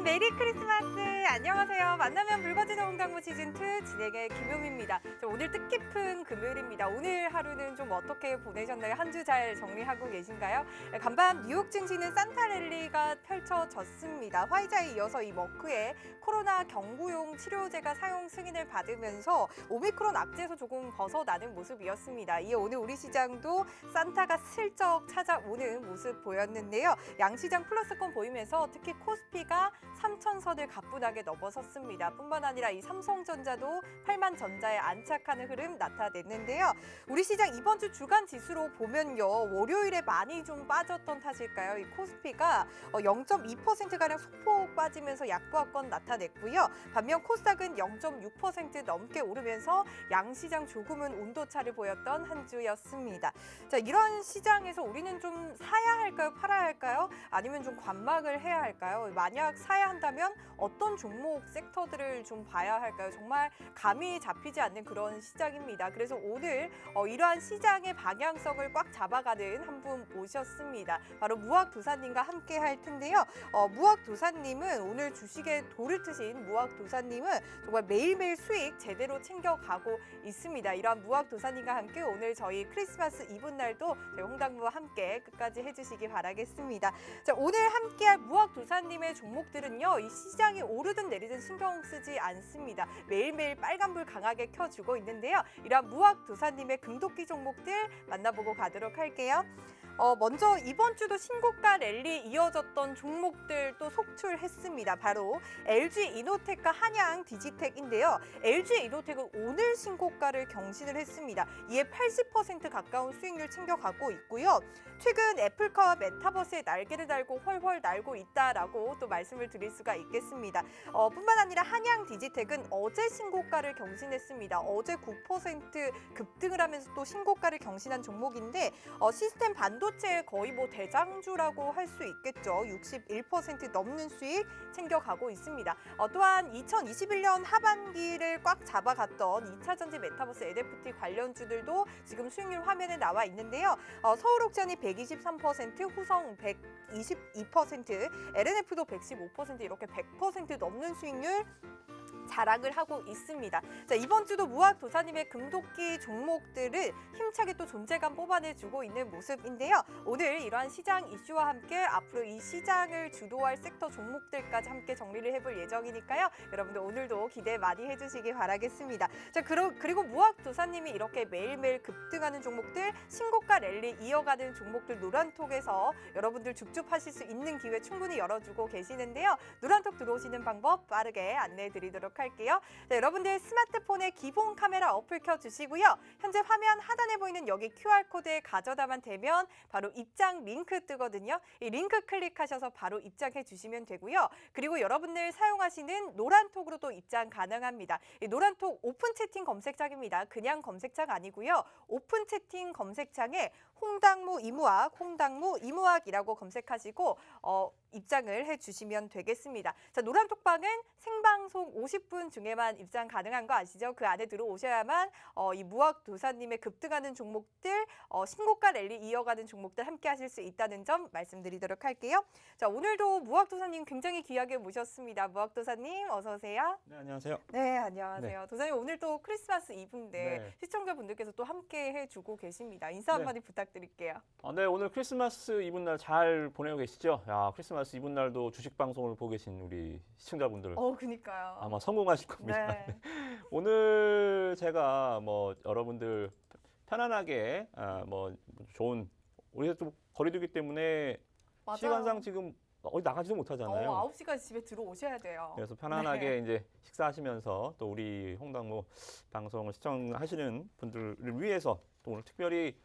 메리 크리스마스! 안녕하세요. 만나면 붉어지는 홍당무 시즌2 진행의 김용입니다. 오늘 뜻깊은 금요일입니다. 오늘 하루는 좀 어떻게 보내셨나요? 한 주 잘 정리하고 계신가요? 간밤 뉴욕 증시는 산타 랠리가 펼쳐졌습니다. 화이자에 이어서 이 머크의 코로나 경구용 치료제가 사용 승인을 받으면서 오미크론 악재에서 조금 벗어나는 모습이었습니다. 이에 오늘 우리 시장도 산타가 슬쩍 찾아오는 모습 보였는데요. 양시장 플러스권 보이면서 특히 코스피가 3,000선을 가뿐하게 넘어섰습니다. 뿐만 아니라 이 삼성전자도 8만 전자에 안착하는 흐름 나타냈는데요. 우리 시장 이번 주 주간 지수로 보면요. 월요일에 많이 좀 빠졌던 탓일까요? 이 코스피가 0.2%가량 소폭 빠지면서 약보합권 나타냈고요. 반면 코스닥은 0.6% 넘게 오르면서 양시장 조금은 온도차를 보였던 한 주였습니다. 자, 이런 시장에서 우리는 좀 사야 할까요? 팔아야 할까요? 아니면 좀 관망을 해야 할까요? 만약 사야 한다면 어떤 종목, 섹터들을 좀 봐야 할까요? 정말 감이 잡히지 않는 그런 시장입니다. 그래서 오늘 이러한 시장의 방향성을 꽉 잡아가는 한 분 모셨습니다. 바로 무학도사님과 함께 할 텐데요. 무학도사님은 오늘 주식에 돌을 트신 무학도사님은 정말 매일매일 수익 제대로 챙겨가고 있습니다. 이러한 무학도사님과 함께 오늘 저희 크리스마스 이브 날도 저희 홍당무와 함께 끝까지 해주시기 바라겠습니다. 자, 오늘 함께할 무학도사님의 종목들은요. 이 시장이 오르든 내리든 신경 쓰지 않습니다. 매일매일 빨간불 강하게 켜주고 있는데요. 이러한 무학도사님의 금도끼 종목들 만나보고 가도록 할게요. 먼저 이번 주도 신고가 랠리 이어졌던 종목들 또 속출했습니다. 바로 LG 이노텍과 한양 디지텍인데요. LG 이노텍은 오늘 신고가를 경신을 했습니다. 이에 80% 가까운 수익률 챙겨가고 있고요. 최근 애플카와 메타버스의 날개를 달고 훨훨 날고 있다라고 또 말씀을 드릴 수가 있겠습니다. 뿐만 아니라 한양 디지텍은 어제 신고가를 경신했습니다. 어제 9% 급등을 하면서 또 신고가를 경신한 종목인데 시스템 반도체의 거의 뭐 대장주라고 할 수 있겠죠. 61% 넘는 수익 챙겨가고 있습니다. 또한 2021년 하반기를 꽉 잡아갔던 2차 전지 메타버스 NFT 관련주들도 지금 수익률 화면에 나와 있는데요. 서울옥션이 123%, 후성 122%, LNF도 115% 이렇게 100% 넘는 수익률 자랑을 하고 있습니다. 자, 이번 주도 무학도사님의 금도끼 종목들을 힘차게 또 존재감 뽑아내주고 있는 모습인데요. 오늘 이러한 시장 이슈와 함께 앞으로 이 시장을 주도할 섹터 종목들까지 함께 정리를 해볼 예정이니까요. 여러분들 오늘도 기대 많이 해주시기 바라겠습니다. 자, 그리고 무학도사님이 이렇게 매일매일 급등하는 종목들, 신고가 랠리 이어가는 종목들 노란톡에서 여러분들 줍줍하실 수 있는 기회 충분히 열어주고 계시는데요. 노란톡 들어오시는 방법 빠르게 안내해드리도록 할게요. 자, 여러분들 스마트폰에 기본 카메라 어플 켜주시고요. 현재 화면 하단에 보이는 여기 QR코드에 가져다만 되면 바로 입장 링크 뜨거든요. 이 링크 클릭하셔서 바로 입장해 주시면 되고요. 그리고 여러분들 사용하시는 노란톡으로도 입장 가능합니다. 이 노란톡 오픈 채팅 검색창입니다. 그냥 검색창 아니고요. 오픈 채팅 검색창에 홍당무 이무학이라고 검색하시고 입장을 해주시면 되겠습니다. 자, 노란톡방은 생방송 50분 중에만 입장 가능한 거 아시죠? 그 안에 들어오셔야만 이 무학도사님의 급등하는 종목들, 신고가 랠리 이어가는 종목들 함께 하실 수 있다는 점 말씀드리도록 할게요. 자, 오늘도 무학도사님 굉장히 귀하게 모셨습니다. 무학도사님 어서 오세요. 네, 안녕하세요. 네, 안녕하세요. 네. 도사님 오늘 또 크리스마스 이브인데 네. 시청자분들께서 또 함께 해주고 계십니다. 인사 한마디 부탁드릴게요. 네, 오늘 크리스마스 이브 날 잘 보내고 계시죠? 야, 크리스마스 이브 날도 주식 방송을 보고 계신 우리 시청자분들 그니까요. 아마 성공하실 겁니다. 네. 네. 오늘 제가 여러분들 편안하게 좋은 우리가 좀 거리두기 때문에 맞아요. 시간상 지금 어디 나가지도 못하잖아요. 9시까지 집에 들어오셔야 돼요. 그래서 편안하게 네. 이제 식사하시면서 또 우리 홍당무 방송을 시청하시는 분들을 위해서 또 오늘 특별히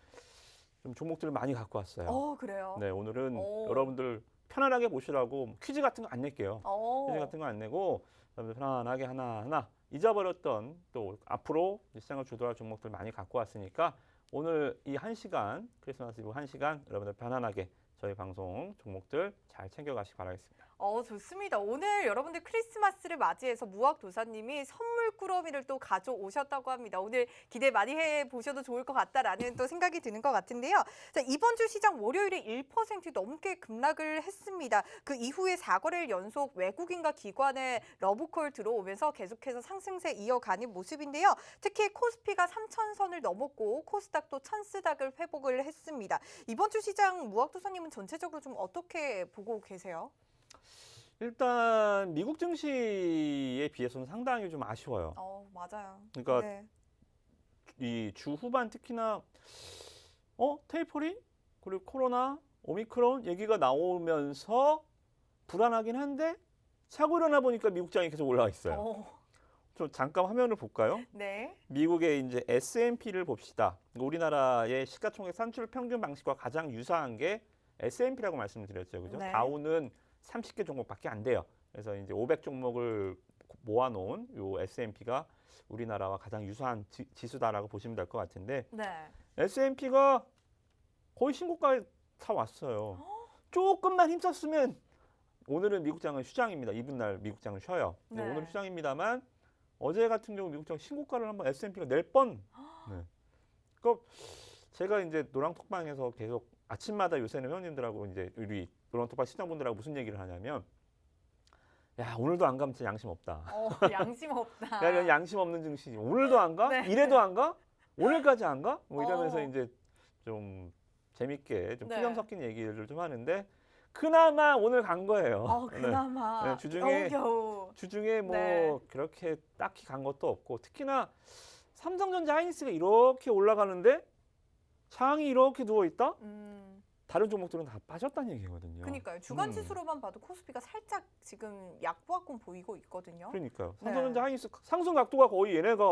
좀 종목들을 많이 갖고 왔어요. 그래요? 네, 오늘은 여러분들 편안하게 보시라고 퀴즈 같은 거 안 낼게요. 퀴즈 같은 거 안 내고 여러분들 편안하게 하나하나 잊어버렸던 또 앞으로 시장을 주도할 종목들 많이 갖고 왔으니까 오늘 이 1시간 크리스마스 이브 1시간 여러분들 편안하게 저희 방송 종목들 잘 챙겨가시기 바라겠습니다. 좋습니다. 오늘 여러분들 크리스마스를 맞이해서 무학도사님이 선물 꾸러미를 또 가져오셨다고 합니다. 오늘 기대 많이 해보셔도 좋을 것 같다라는 또 생각이 드는 것 같은데요. 자, 이번 주 시장 월요일에 1% 넘게 급락을 했습니다. 그 이후에 4거래일 연속 외국인과 기관의 러브콜 들어오면서 계속해서 상승세 이어가는 모습인데요. 특히 코스피가 3,000선을 넘었고 코스닥도 찬스닥을 회복을 했습니다. 이번 주 시장 무학도사님은 전체적으로 좀 어떻게 보고 계세요? 일단 미국 증시에 비해서는 상당히 좀 아쉬워요. 맞아요. 그러니까 네. 이 주 후반 특히나 테이퍼링 그리고 코로나, 오미크론 얘기가 나오면서 불안하긴 한데 차고 일어나 보니까 미국장이 계속 올라와 있어요. 좀 잠깐 화면을 볼까요? 네. 미국의 이제 S&P를 봅시다. 우리나라의 시가총액 산출 평균 방식과 가장 유사한 게 S&P라고 말씀드렸죠. 그죠? 네. 다우는 30개 종목밖에 안 돼요. 그래서 이제 500 종목을 모아놓은 요 S&P가 우리나라와 가장 유사한 지수다라고 보시면 될 것 같은데 네. S&P가 거의 신고가에 다 왔어요. 조금만 힘썼으면 오늘은 미국장은 휴장입니다. 이분날 미국장은 쉬어요. 네. 오늘 휴장입니다만 어제 같은 경우 미국장 신고가를 한번 S&P가 낼 뻔. 네. 그러니까 제가 이제 노랑톡방에서 계속 아침마다 요새는 회원님들하고 이제 우리 노랑톡방 시청분들하고 무슨 얘기를 하냐면 야 오늘도 안 가면 진짜 양심 없다. 양심 없다. 야 이런 양심 없는 증시 오늘도 안 가? 네. 이래도 안 가? 오늘까지 안 가? 뭐 이러면서 어. 이제 좀 재밌게 좀 네. 표정 섞인 얘기를 좀 하는데 그나마 오늘 간 거예요. 그나마. 네, 주중에 겨우. 주중에 뭐 네. 그렇게 딱히 간 것도 없고 특히나 삼성전자 하이닉스가 이렇게 올라가는데 장이 이렇게 누워 있다? 다른 종목들은 다 빠졌다는 얘기거든요. 그러니까요. 주간 지수로만 봐도 코스피가 살짝 지금 약보합권 보이고 있거든요. 그러니까요. 네. 삼성전자 하이닉스 상승 각도가 거의 얘네가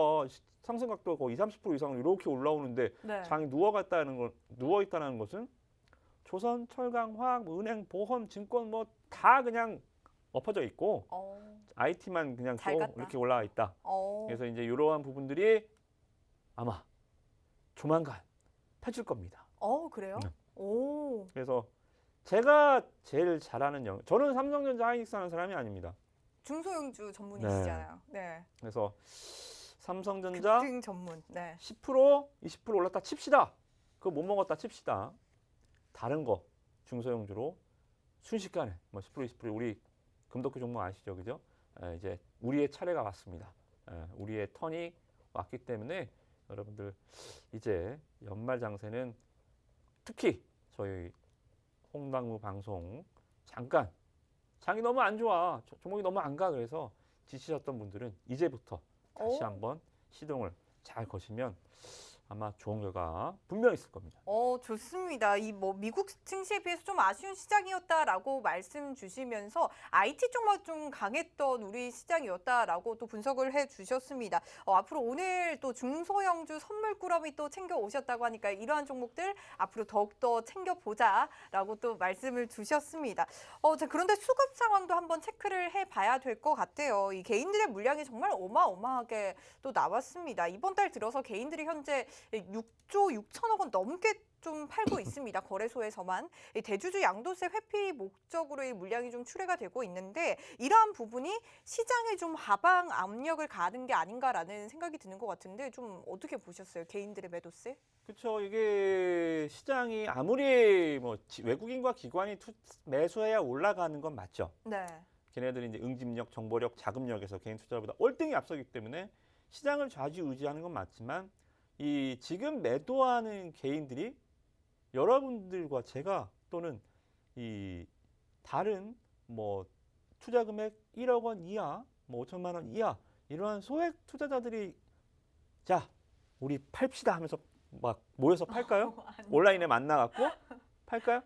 상승 각도가 거의 20~30% 이상 이렇게 올라오는데 네. 장이 누워 있다는 것은 조선, 철강, 화학, 은행, 보험, 증권 뭐 다 그냥 엎어져 있고 IT만 그냥 잘 또 갔다. 이렇게 올라와 있다. 그래서 이제 이러한 부분들이 아마 조만간 펴질 겁니다. 그래요? 네. 오. 그래서 제가 제일 잘하는 저는 삼성전자 하이닉스 하는 사람이 아닙니다. 중소형주 전문이시잖아요. 네. 그래서 삼성전자 급등 전문. 네. 10%, 20% 올랐다 칩시다. 그거 못 먹었다 칩시다. 다른 거 중소형주로 순식간에 뭐 10%, 20% 우리 금도끼 종목 아시죠, 그죠? 이제 우리의 차례가 왔습니다. 우리의 턴이 왔기 때문에 여러분들 이제 연말 장세는 특히 저희 홍당무 방송 잠깐 장이 너무 안 좋아, 종목이 너무 안 가 그래서 지치셨던 분들은 이제부터 다시 한번 시동을 잘 거시면 아마 좋은 결과 분명히 있을 겁니다. 좋습니다. 이 뭐 미국 증시에 비해서 좀 아쉬운 시장이었다라고 말씀 주시면서 IT 쪽만 좀 강했던 우리 시장이었다라고 또 분석을 해주셨습니다. 앞으로 오늘 또 중소형주 선물 꾸러미 또 챙겨 오셨다고 하니까 이러한 종목들 앞으로 더욱더 챙겨보자라고 또 말씀을 주셨습니다. 자, 그런데 수급 상황도 한번 체크를 해봐야 될 것 같아요. 이 개인들의 물량이 정말 어마어마하게 또 나왔습니다. 이번 달 들어서 개인들이 현재 6조 6천억 원 넘게 좀 팔고 있습니다. 거래소에서만. 대주주 양도세 회피 목적으로 이 물량이 좀 출회가 되고 있는데 이러한 부분이 시장에 좀 하방 압력을 가는 게 아닌가라는 생각이 드는 것 같은데 좀 어떻게 보셨어요? 개인들의 매도세? 그렇죠. 이게 시장이 아무리 뭐 외국인과 기관이 매수해야 올라가는 건 맞죠. 네. 걔네들이 이제 응집력, 정보력, 자금력에서 개인 투자보다 월등히 앞서기 때문에 시장을 좌지우지하는 건 맞지만 이 지금 매도하는 개인들이 여러분들과 제가 또는 이 다른 뭐 투자 금액 1억 원 이하, 뭐 5천만 원 이하 이러한 소액 투자자들이 자 우리 팔읍시다 하면서 막 모여서 팔까요? 온라인에 만나갖고 팔까요?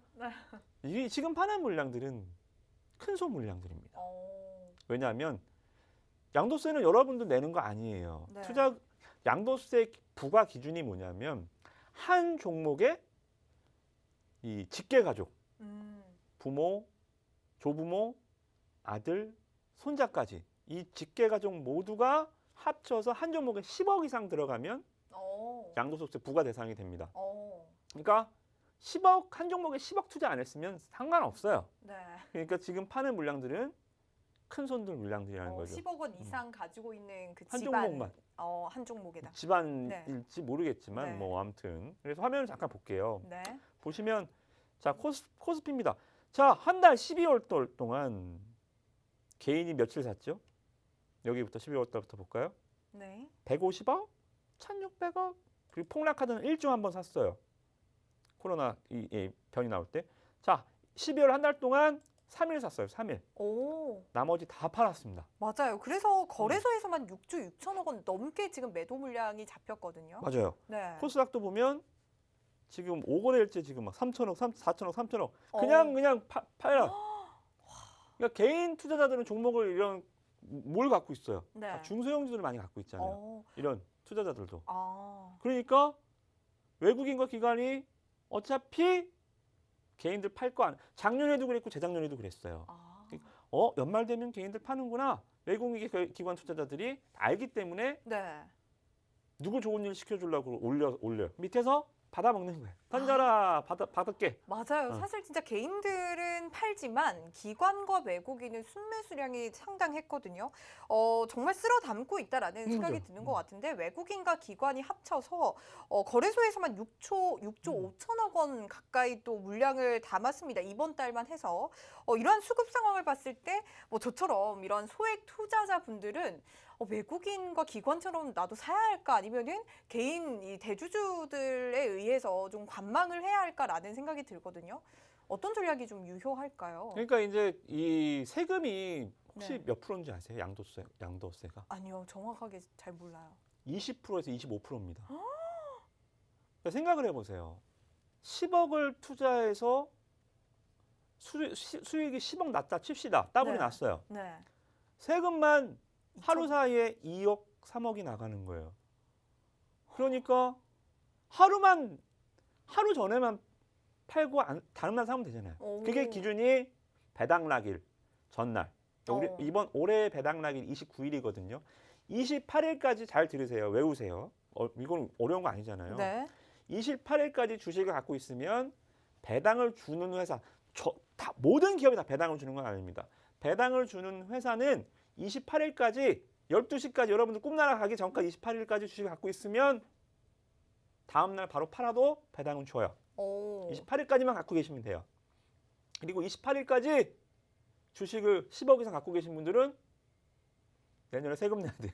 네. 이 지금 파는 물량들은 큰 소 물량들입니다. 왜냐하면 양도세는 여러분도 내는 거 아니에요. 네. 양도세 부과 기준이 뭐냐면 한 종목의 이 직계 가족, 부모, 조부모, 아들, 손자까지 이 직계 가족 모두가 합쳐서 한 종목에 10억 이상 들어가면 양도소득세 부과 대상이 됩니다. 그러니까 10억 한 종목에 10억 투자 안 했으면 상관없어요. 네. 그러니까 지금 파는 물량들은 큰 손들 물량들이라는 거죠. 10억 원 이상 가지고 있는 그 한 집안 종목만. 한 종목에다. 집안일지 모르겠지만 네. 뭐 아무튼 그래서 화면을 잠깐 볼게요. 네. 보시면 자 코스피입니다. 자 한 달 12월 달 동안 개인이 며칠 샀죠? 여기부터 12월 달부터 볼까요? 네. 150억, 1,600억 그리고 폭락하던 1조 한 번 샀어요. 코로나 이 변이 나올 때. 자 12월 한 달 동안 3일 샀어요. 3일. 오. 나머지 다 팔았습니다. 맞아요. 그래서 거래소에서만 6조 6천억 원 넘게 지금 매도 물량이 잡혔거든요. 맞아요. 네. 코스닥도 보면 지금 5거래일째 지금 막 3천억, 4천억, 3천억 어. 그냥 팔아. 그러니까 개인 투자자들은 종목을 이런 뭘 갖고 있어요. 네. 다 중소형주들을 많이 갖고 있잖아요. 이런 투자자들도. 그러니까 외국인과 기관이 어차피 개인들 팔 거 안. 작년에도 그랬고 재작년에도 그랬어요. 연말 되면 개인들 파는구나. 외국인 기관 투자자들이 알기 때문에 네. 누구 좋은 일 시켜주려고 올려. 밑에서 받아먹는 거예요. 던져라, 받을게. 맞아요. 사실 진짜 개인들은 팔지만 기관과 외국인은 순매수량이 상당했거든요. 정말 쓸어 담고 있다라는 생각이 드는 것 같은데 외국인과 기관이 합쳐서 거래소에서만 6조 5천억 원 가까이 또 물량을 담았습니다. 이번 달만 해서 이러한 수급 상황을 봤을 때 뭐 저처럼 이런 소액 투자자분들은 외국인과 기관처럼 나도 사야 할까 아니면은 개인 이 대주주들에 의해서 좀 관망을 해야 할까라는 생각이 들거든요. 어떤 전략이 좀 유효할까요? 그러니까 이제 이 세금이 혹시 네. 몇 프로인지 아세요? 양도세가? 아니요, 정확하게 잘 몰라요. 20%에서 25%입니다. 그러니까 생각을 해보세요. 10억을 투자해서 수익이 10억 났다 칩시다. 따블이 네. 났어요. 네. 세금만 하루 사이에 2억, 3억이 나가는 거예요. 그러니까 하루 전에만 팔고 다른 날 사면 되잖아요. 오. 그게 기준이 배당락일 전날. 이번 올해 배당락일 29일이거든요. 28일까지 잘 들으세요. 외우세요. 이건 어려운 거 아니잖아요. 네. 28일까지 주식을 갖고 있으면 배당을 주는 회사, 모든 기업이 다 배당을 주는 건 아닙니다. 배당을 주는 회사는 28일까지 12시까지 여러분들 꿈나라 가기 전까지 28일까지 주식을 갖고 있으면 다음날 바로 팔아도 배당은 줘요. 28일까지만 갖고 계시면 돼요. 그리고 28일까지 주식을 10억 이상 갖고 계신 분들은 내년에 세금 내야 돼요.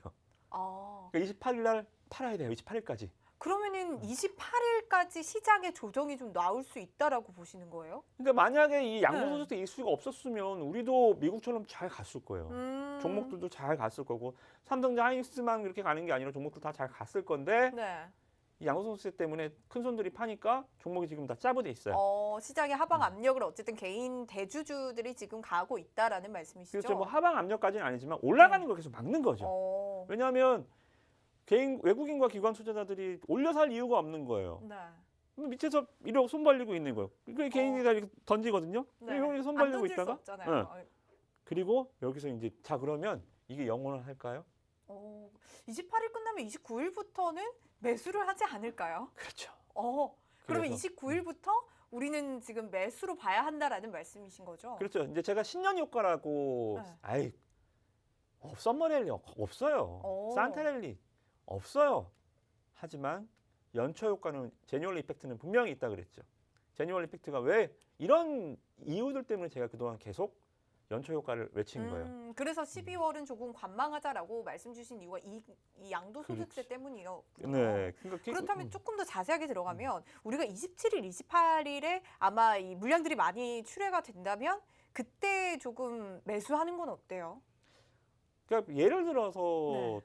그러니까 28일 날 팔아야 돼요. 28일까지. 그러면은 28일까지 시장에 조정이 좀 나올 수 있다라고 보시는 거예요? 그러니까 만약에 이 양도소득 때 이 수익이 없었으면 우리도 미국처럼 잘 갔을 거예요. 종목들도 잘 갔을 거고 삼성전 하이닉스만 그렇게 가는 게 아니라 종목들 다 잘 갔을 건데 네. 이 양도소득세 때문에 큰 손들이 파니까 종목이 지금 다 짜부돼 있어요. 시장의 하방 압력을 어쨌든 개인 대주주들이 지금 가하고 있다라는 말씀이시죠? 그렇죠. 뭐 하방 압력까지는 아니지만 올라가는 걸 계속 막는 거죠. 왜냐하면 외국인과 기관 투자자들이 올려 살 이유가 없는 거예요. 네. 밑에서 이러고 손 벌리고 있는 거예요. 그러니까 개인이 다 이렇게 던지거든요. 네. 이렇게 손 안 벌리고 던질 수 있다가 없잖아요. 그리고 여기서 이제 자 그러면 이게 영원을 할까요? 28일 끝나면 29일부터는 매수를 하지 않을까요? 그렇죠. 그러면 그래서, 29일부터 우리는 지금 매수로 봐야 한다라는 말씀이신 거죠? 그렇죠. 이제 제가 신년 효과라고 네. 썸머랠리 없어요. 산타랠리 없어요. 하지만 연초 효과는 제뉴얼 이펙트는 분명히 있다 그랬죠. 제뉴얼 이펙트가 왜 이런 이유들 때문에 제가 그동안 계속 연초 효과를 외친 거예요. 그래서 12월은 조금 관망하자라고 말씀 주신 이유가 이 양도소득세 때문이요. 네. 그렇다면 조금 더 자세하게 들어가면 우리가 27일, 28일에 아마 이 물량들이 많이 출회가 된다면 그때 조금 매수하는 건 어때요? 그러니까 예를 들어서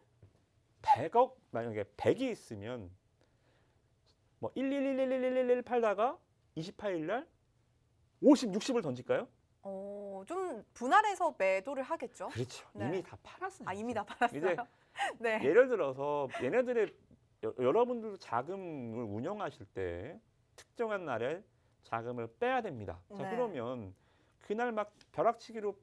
100억 만약에 100이 있으면 뭐 111111 팔다가 28일 날 50, 60을 던질까요? 좀 분할해서 매도를 하겠죠. 그렇죠. 네. 이미 다 팔았어요. 이미 다 팔았어요. 이제 네. 예를 들어서 얘네들의 여러분들도 자금을 운영하실 때 특정한 날에 자금을 빼야 됩니다. 자, 그러면 그날 막 벼락치기로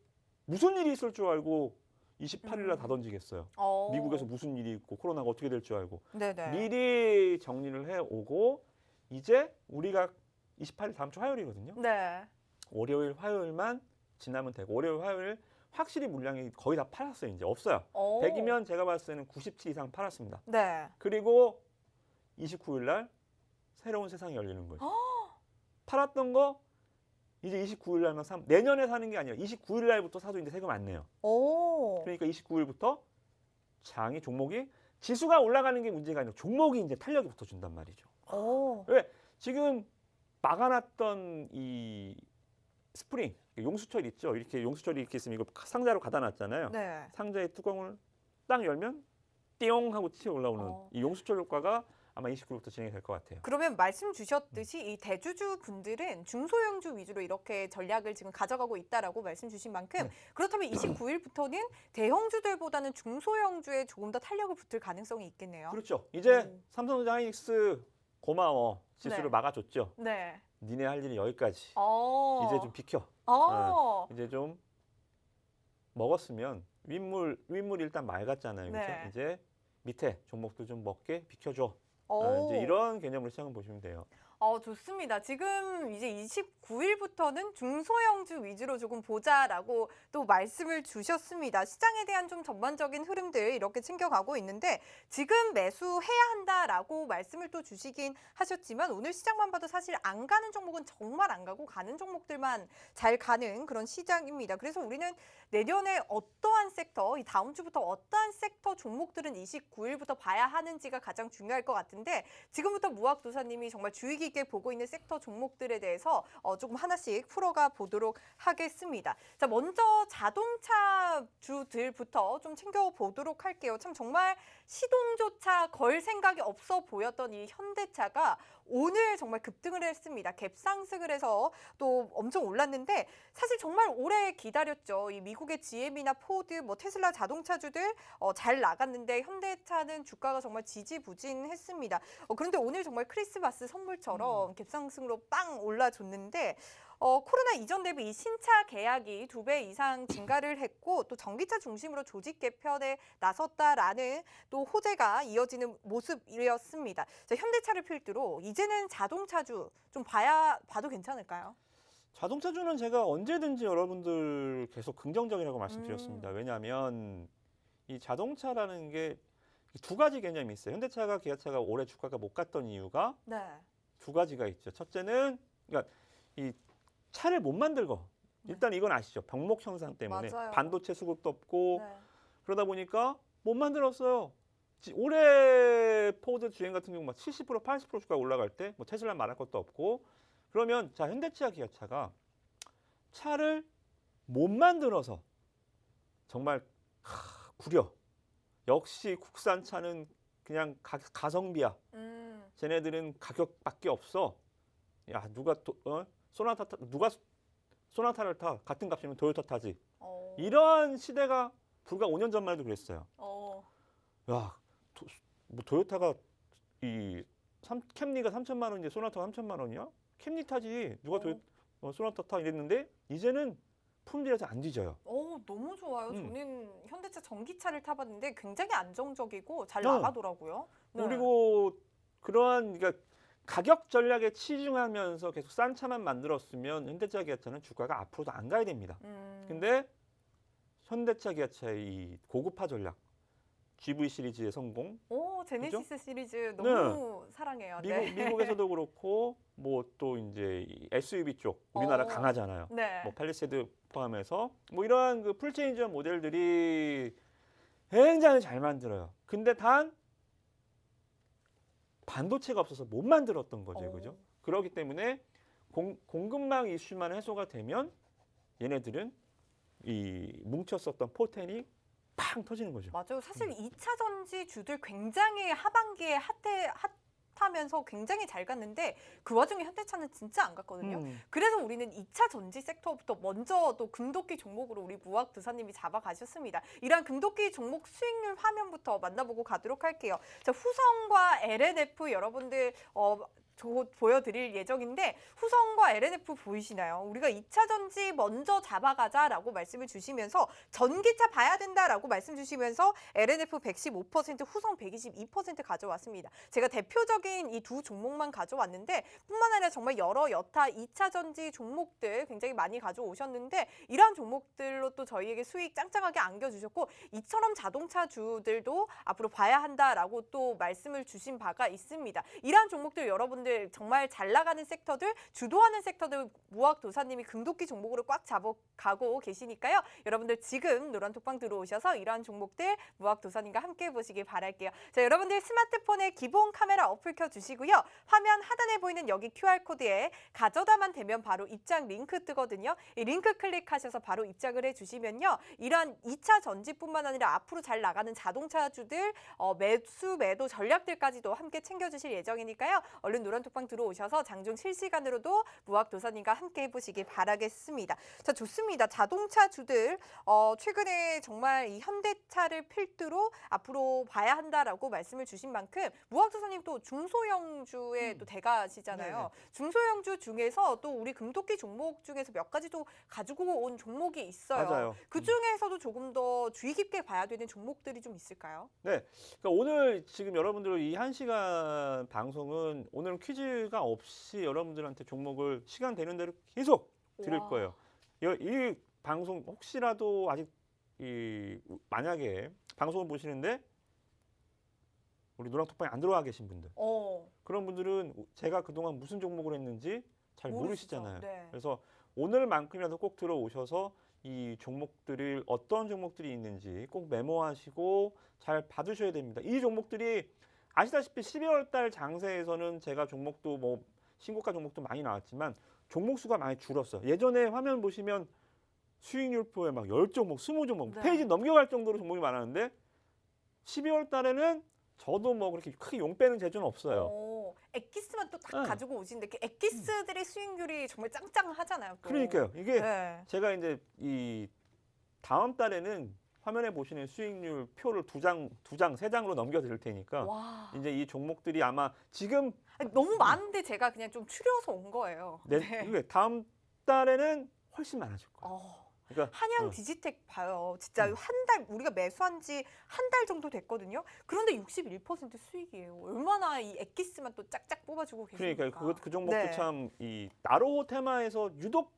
무슨 일이 있을 줄 알고 28일 날 다 던지겠어요. 미국에서 무슨 일이 있고 코로나가 어떻게 될 줄 알고. 네네. 미리 정리를 해오고 이제 우리가 28일 다음 주 화요일이거든요. 네. 월요일, 화요일만 지나면 되고 월요일, 화요일 확실히 물량이 거의 다 팔았어요. 이제 없어요. 100이면 제가 봤을 때는 97 이상 팔았습니다. 네. 그리고 29일 날 새로운 세상이 열리는 거죠. 팔았던 거 이제 29일 날만 사면 내년에 사는 게 아니라 29일 날부터 사도 이제 세금 안 내요. 그러니까 29일부터 장이 종목이 지수가 올라가는 게 문제가 아니고 종목이 이제 탄력이 붙어준단 말이죠. 왜 지금 막아놨던 이 스프링 용수철 있죠. 이렇게 용수철이 이렇게 있으면 이거 상자로 가다 놨잖아요. 네. 상자의 뚜껑을 딱 열면 띠용 하고 튀어 올라오는 이 용수철 효과가 아마 29일부터 진행이 될 것 같아요. 그러면 말씀 주셨듯이 이 대주주 분들은 중소형주 위주로 이렇게 전략을 지금 가져가고 있다라고 말씀 주신 만큼 그렇다면 29일부터는 대형주들보다는 중소형주에 조금 더 탄력을 붙을 가능성이 있겠네요. 그렇죠. 이제 삼성전자 하이닉스 고마워. 지수를 네. 막아줬죠. 네. 니네 할 일이 여기까지. 이제 좀 비켜. 이제 좀 먹었으면 윗물 일단 맑았잖아요. 네. 그렇죠? 이제 밑에 종목도 좀 먹게 비켜줘. 오. 이제 이런 개념으로 시작을 보시면 돼요. 좋습니다. 지금 이제 29일부터는 중소형주 위주로 조금 보자라고 또 말씀을 주셨습니다. 시장에 대한 좀 전반적인 흐름들 이렇게 챙겨가고 있는데 지금 매수해야 한다라고 말씀을 또 주시긴 하셨지만 오늘 시장만 봐도 사실 안 가는 종목은 정말 안 가고 가는 종목들만 잘 가는 그런 시장입니다. 그래서 우리는 내년에 어떠한 섹터, 이 다음 주부터 어떠한 섹터 종목들은 29일부터 봐야 하는지가 가장 중요할 것 같은데 지금부터 무학도사님이 정말 주의 깊게 보고 있는 섹터 종목들에 대해서 조금 하나씩 풀어가 보도록 하겠습니다. 자, 먼저 자동차 주들부터 좀 챙겨보도록 할게요. 참 정말 시동조차 걸 생각이 없어 보였던 이 현대차가 오늘 정말 급등을 했습니다. 갭상승을 해서 또 엄청 올랐는데 사실 정말 오래 기다렸죠. 이 미국의 GM이나 포드, 뭐 테슬라 자동차주들 잘 나갔는데 현대차는 주가가 정말 지지부진했습니다. 그런데 오늘 정말 크리스마스 선물처럼 갭상승으로 빵 올라줬는데 코로나 이전 대비 이 신차 계약이 2배 이상 증가를 했고 또 전기차 중심으로 조직 개편에 나섰다라는 또 호재가 이어지는 모습이었습니다. 자, 현대차를 필두로 이제는 자동차주 좀 봐도 괜찮을까요? 자동차주는 제가 언제든지 여러분들 계속 긍정적이라고 말씀드렸습니다. 왜냐하면 이 자동차라는 게 두 가지 개념이 있어요. 현대차가 기아차가 올해 주가가 못 갔던 이유가 두 가지가 있죠. 첫째는 그러니까 이 차를 못 만들고 일단 이건 아시죠. 병목 현상 때문에 맞아요. 반도체 수급도 없고 그러다 보니까 못 만들었어요. 올해 포드 GM 같은 경우 막 70% 80% 주가 올라갈 때 뭐 테슬라 말할 것도 없고 그러면 자 현대차 기아차가 차를 못 만들어서 정말 구려 역시 국산차는 그냥 가성비야. 쟤네들은 가격밖에 없어. 야 누가 소나타를 타 같은 값이면 토요타 타지. 이런 시대가 불과 5년 전만 해도 그랬어요. 야 뭐 토요타가 캠리가 3천만 원인데 소나타가 3천만 원이야? 캠리 타지. 누가 소나타 타 이랬는데 이제는 품질에서 안 뒤져요. 너무 좋아요. 저는 현대차 전기차를 타봤는데 굉장히 안정적이고 잘 나가더라고요. 그리고 그러한 그러니까 가격 전략에 치중하면서 계속 싼 차만 만들었으면 현대차 기아차는 주가가 앞으로도 안 가야 됩니다. 근데 현대차 기아차의 이 고급화 전략, GV 시리즈의 성공. 제네시스 그죠? 시리즈 너무 사랑해요. 미국에서도 그렇고 뭐 또 이제 이 SUV 쪽 우리나라 강하잖아요. 뭐 팔리세드 포함해서 뭐 이러한 그 풀체인지한 모델들이 굉장히 잘 만들어요. 근데 단 반도체가 없어서 못 만들었던 거죠, 그죠? 그렇기 때문에 공급망 이슈만 해소가 되면 얘네들은 이 뭉쳤었던 포텐이 팡 터지는 거죠. 맞아요. 사실 2차 전지 주들 굉장히 하반기에 핫하면서 굉장히 잘 갔는데 그 와중에 현대차는 진짜 안 갔거든요. 그래서 우리는 2차 전지 섹터부터 먼저 또 금도끼 종목으로 우리 무학 도사님이 잡아가셨습니다. 이러한 금도끼 종목 수익률 화면부터 만나보고 가도록 할게요. 자, 후성과 LNF 여러분들 보여드릴 예정인데 후성과 LNF 보이시나요? 우리가 2차 전지 먼저 잡아가자라고 말씀을 주시면서 전기차 봐야 된다라고 말씀 주시면서 LNF 115%, 후성 122% 가져왔습니다. 제가 대표적인 이 두 종목만 가져왔는데 뿐만 아니라 정말 여러 여타 2차 전지 종목들 굉장히 많이 가져오셨는데 이러한 종목들로 또 저희에게 수익 짱짱하게 안겨주셨고 이처럼 자동차주들도 앞으로 봐야 한다라고 또 말씀을 주신 바가 있습니다. 이러한 종목들 여러분들 정말 잘 나가는 섹터들, 주도하는 섹터들 무학도사님이 금도끼 종목으로 꽉 잡아가고 계시니까요. 여러분들 지금 노란톡방 들어오셔서 이러한 종목들 무학도사님과 함께 해보시길 바랄게요. 자, 여러분들 스마트폰에 기본 카메라 어플 켜주시고요. 화면 하단에 보이는 여기 QR코드에 가져다만 되면 바로 입장 링크 뜨거든요. 이 링크 클릭하셔서 바로 입장을 해주시면요. 이러한 2차 전지뿐만 아니라 앞으로 잘 나가는 자동차주들 매수 매도 전략들까지도 함께 챙겨주실 예정이니까요. 얼른 노란톡방 들어오셔서 장중 실시간으로도 무학도사님과 함께 해보시길 바라겠습니다. 자, 좋습니다. 자동차주들 최근에 정말 이 현대차를 필두로 앞으로 봐야 한다라고 말씀을 주신 만큼 무학도사님 또 중소형주의 또 대가시잖아요. 네네. 중소형주 중에서 또 우리 금토끼 종목 중에서 몇 가지 또 가지고 온 종목이 있어요. 맞아요. 그 중에서도 조금 더 주의 깊게 봐야 되는 종목들이 좀 있을까요? 네, 그러니까 오늘 지금 여러분들 이 1시간 방송은 오늘은 퀴즈가 없이 여러분들한테 종목을 시간 되는 대로 계속 드릴 와. 거예요. 이 방송 혹시라도 아직 만약에 방송을 보시는데 우리 노랑톡방에 안 들어와 계신 분들 그런 분들은 제가 그동안 무슨 종목을 했는지 잘 모르시죠. 모르시잖아요. 네. 그래서 오늘만큼이라도 꼭 들어오셔서 이 종목들을 어떤 종목들이 있는지 꼭 메모하시고 잘 봐두셔야 됩니다. 이 종목들이 아시다시피 12월 달 장세에서는 제가 종목도 뭐 신고가 종목도 많이 나왔지만 종목 수가 많이 줄었어요. 예전에 화면 보시면 수익률표에 막 10종목, 20종목 네. 페이지 넘겨갈 정도로 종목이 많았는데 12월 달에는 저도 뭐 그렇게 크게 용 빼는 재주는 없어요. 엑기스만 또 딱 가지고 오시는데 그 엑기스들의 수익률이 정말 짱짱하잖아요. 또. 그러니까요. 이게 네. 제가 이제 이 다음 달에는 화면에 보시는 수익률 표를 두 장, 세 장으로 넘겨 드릴 테니까 와. 이제 이 종목들이 아마 지금 아니, 너무 많은데 제가 그냥 좀 추려서 온 거예요. 이게 다음 달에는 훨씬 많아질 거예요. 그러니까 한양 디지텍 봐요. 진짜 한 달 우리가 매수한 지 한 달 정도 됐거든요. 그런데 61% 수익이에요. 얼마나 이 엑기스만 또 짝짝 뽑아주고 계십니까? 그러니까 그 종목도 네. 참 이 나로 테마에서 유독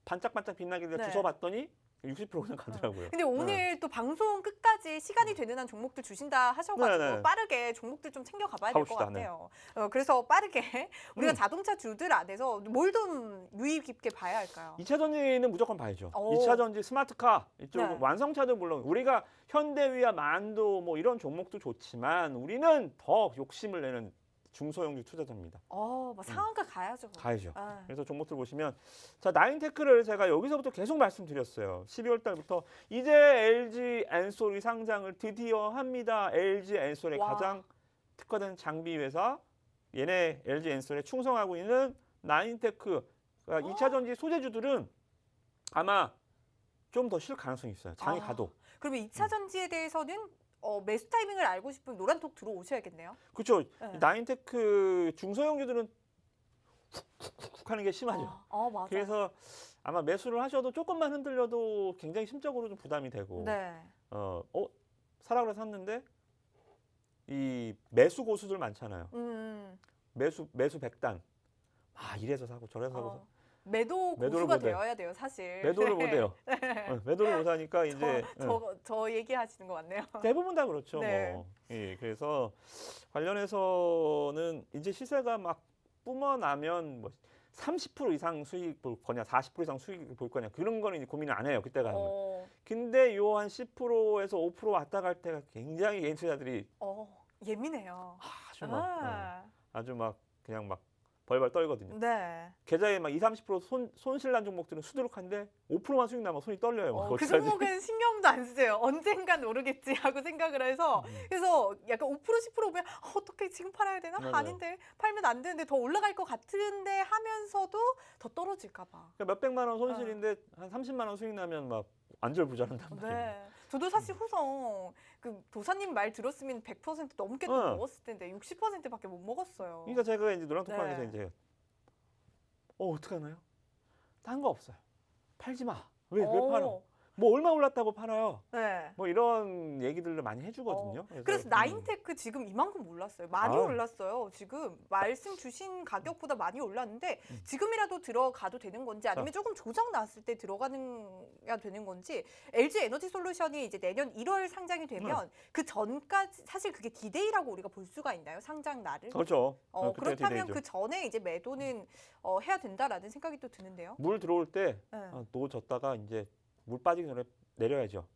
반짝반짝 빛나길래 네. 주워봤더니 60% 그냥 가더라고요. 근데 오늘 또 방송 끝까지 시간이 되는 한 종목들 주신다 하셔가지고 네네. 빠르게 종목들 좀 챙겨가 봐야 될 것 가봅시다. 같아요. 그래서 빠르게 우리가 자동차 주들 안에서 뭘 좀 유의 깊게 봐야 할까요? 2차 전지는 무조건 봐야죠. 오. 2차 전지 스마트카 이쪽 네. 완성차도 물론 우리가 현대위와 만도 뭐 이런 종목도 좋지만 우리는 더 욕심을 내는 중소형주 투자자입니다. 뭐 상한가 가야죠. 가야죠. 아. 그래서 종목들 보시면 자 나인테크를 제가 여기서부터 계속 말씀드렸어요. 12월 달부터 이제 LG 엔솔이 상장을 드디어 합니다. LG 엔솔의 와. 가장 특화된 장비 회사 얘네 LG 엔솔에 충성하고 있는 나인테크 그러니까 2차 전지 소재주들은 아마 좀 더 쉴 가능성이 있어요. 장이 가도. 그러면 2차 전지에 대해서는 매수 타이밍을 알고 싶으면 노란톡 들어오셔야겠네요. 그렇죠. 네. 나인테크 중소형주들은 훅 하는 게 심하죠. 맞아요. 그래서 아마 매수를 하셔도 조금만 흔들려도 굉장히 심적으로 좀 부담이 되고 네. 사라 그래서 샀는데 이 매수 고수들 많잖아요. 매수 100단. 이래서 사고 저래서 사고 매도 매도를 고수가 못 해요. 되어야 돼요, 사실. 매도를 못 해요. 매도를 못 하니까 이제 저 얘기하시는 것 같네요. 대부분 다 그렇죠. 네. 뭐. 예, 그래서 관련해서는 이제 시세가 막 뿜어나면 뭐 30% 이상 수익 볼 거냐, 40% 이상 수익 볼 거냐 그런 거는 이제 고민을 안 해요. 그때 가면. 근데 요 한 10%에서 5% 왔다 갈 때가 굉장히 개인 투자자들이 예민해요. 아주 막 그냥 막 벌벌 떨거든요. 네. 계좌에 막 20-30% 손실 난 종목들은 수두룩한데 5%만 수익 나면 손이 떨려요. 그 종목은 신경도 안 쓰세요. 언젠간 오르겠지 하고 생각을 해서 그래서 약간 5% 10% 오면 어떻게 지금 팔아야 되나? 맞아요. 아닌데 팔면 안 되는데 더 올라갈 것 같은데 하면서도 더 떨어질까 봐. 그러니까 몇백만 원 손실인데 한 30만 원 수익 나면 막 안절부절한단 말이에요. 네. 저도 사실 후성 그 도사님 말 들었으면 100% 넘게 또 먹었을 텐데 60%밖에 못 먹었어요. 그러니까 제가 이제 노란톡방에서 네. 이제 어떡하나요? 딴 거 없어요. 팔지 마. 왜 팔어? 뭐 얼마 올랐다고 팔아요. 네. 뭐 이런 얘기들을 많이 해주거든요. 그래서 나인테크 지금 이만큼 올랐어요. 많이 올랐어요. 지금 말씀 주신 가격보다 많이 올랐는데 지금이라도 들어가도 되는 건지 아니면 조금 조정 났을 때 들어가야 되는 건지 LG 에너지 솔루션이 이제 내년 1월 상장이 되면 그 전까지 사실 그게 디데이라고 우리가 볼 수가 있나요? 상장 날을? 그렇죠. 그렇다면 그 전에 이제 매도는 해야 된다라는 생각이 또 드는데요. 물 들어올 때 놓아줬다가 이제 물 빠지기 전에 내려야죠.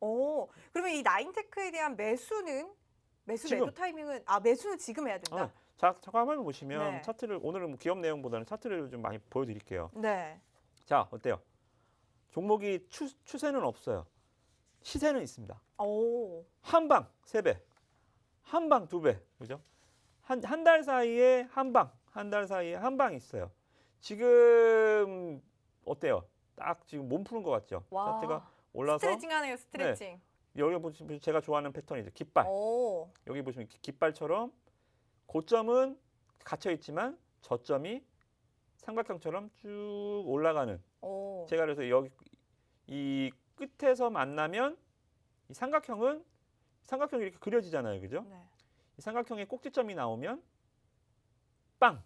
그러면 이 나인테크에 대한 매도 타이밍은 매수는 지금 해야 된다. 자, 잠깐만 보시면 차트를 오늘은 뭐 기업 내용보다는 차트를 좀 많이 보여드릴게요. 네. 자, 어때요? 종목이 추세는 없어요. 시세는 있습니다. 한 방 3배, 한 방 2배, 그죠? 한 달 사이에 한 방 있어요. 지금 어때요? 딱 지금 몸 푸는 것 같죠? 차트가 올라서 스트레칭하네요, 스트레칭. 네, 여기 보시면 제가 좋아하는 패턴이죠. 깃발. 여기 보시면 깃발처럼 고점은 갇혀 있지만 저점이 삼각형처럼 쭉 올라가는. 제가 그래서 여기 이 끝에서 만나면 이 삼각형이 이렇게 그려지잖아요, 그죠? 네. 이 삼각형의 꼭지점이 나오면 빵.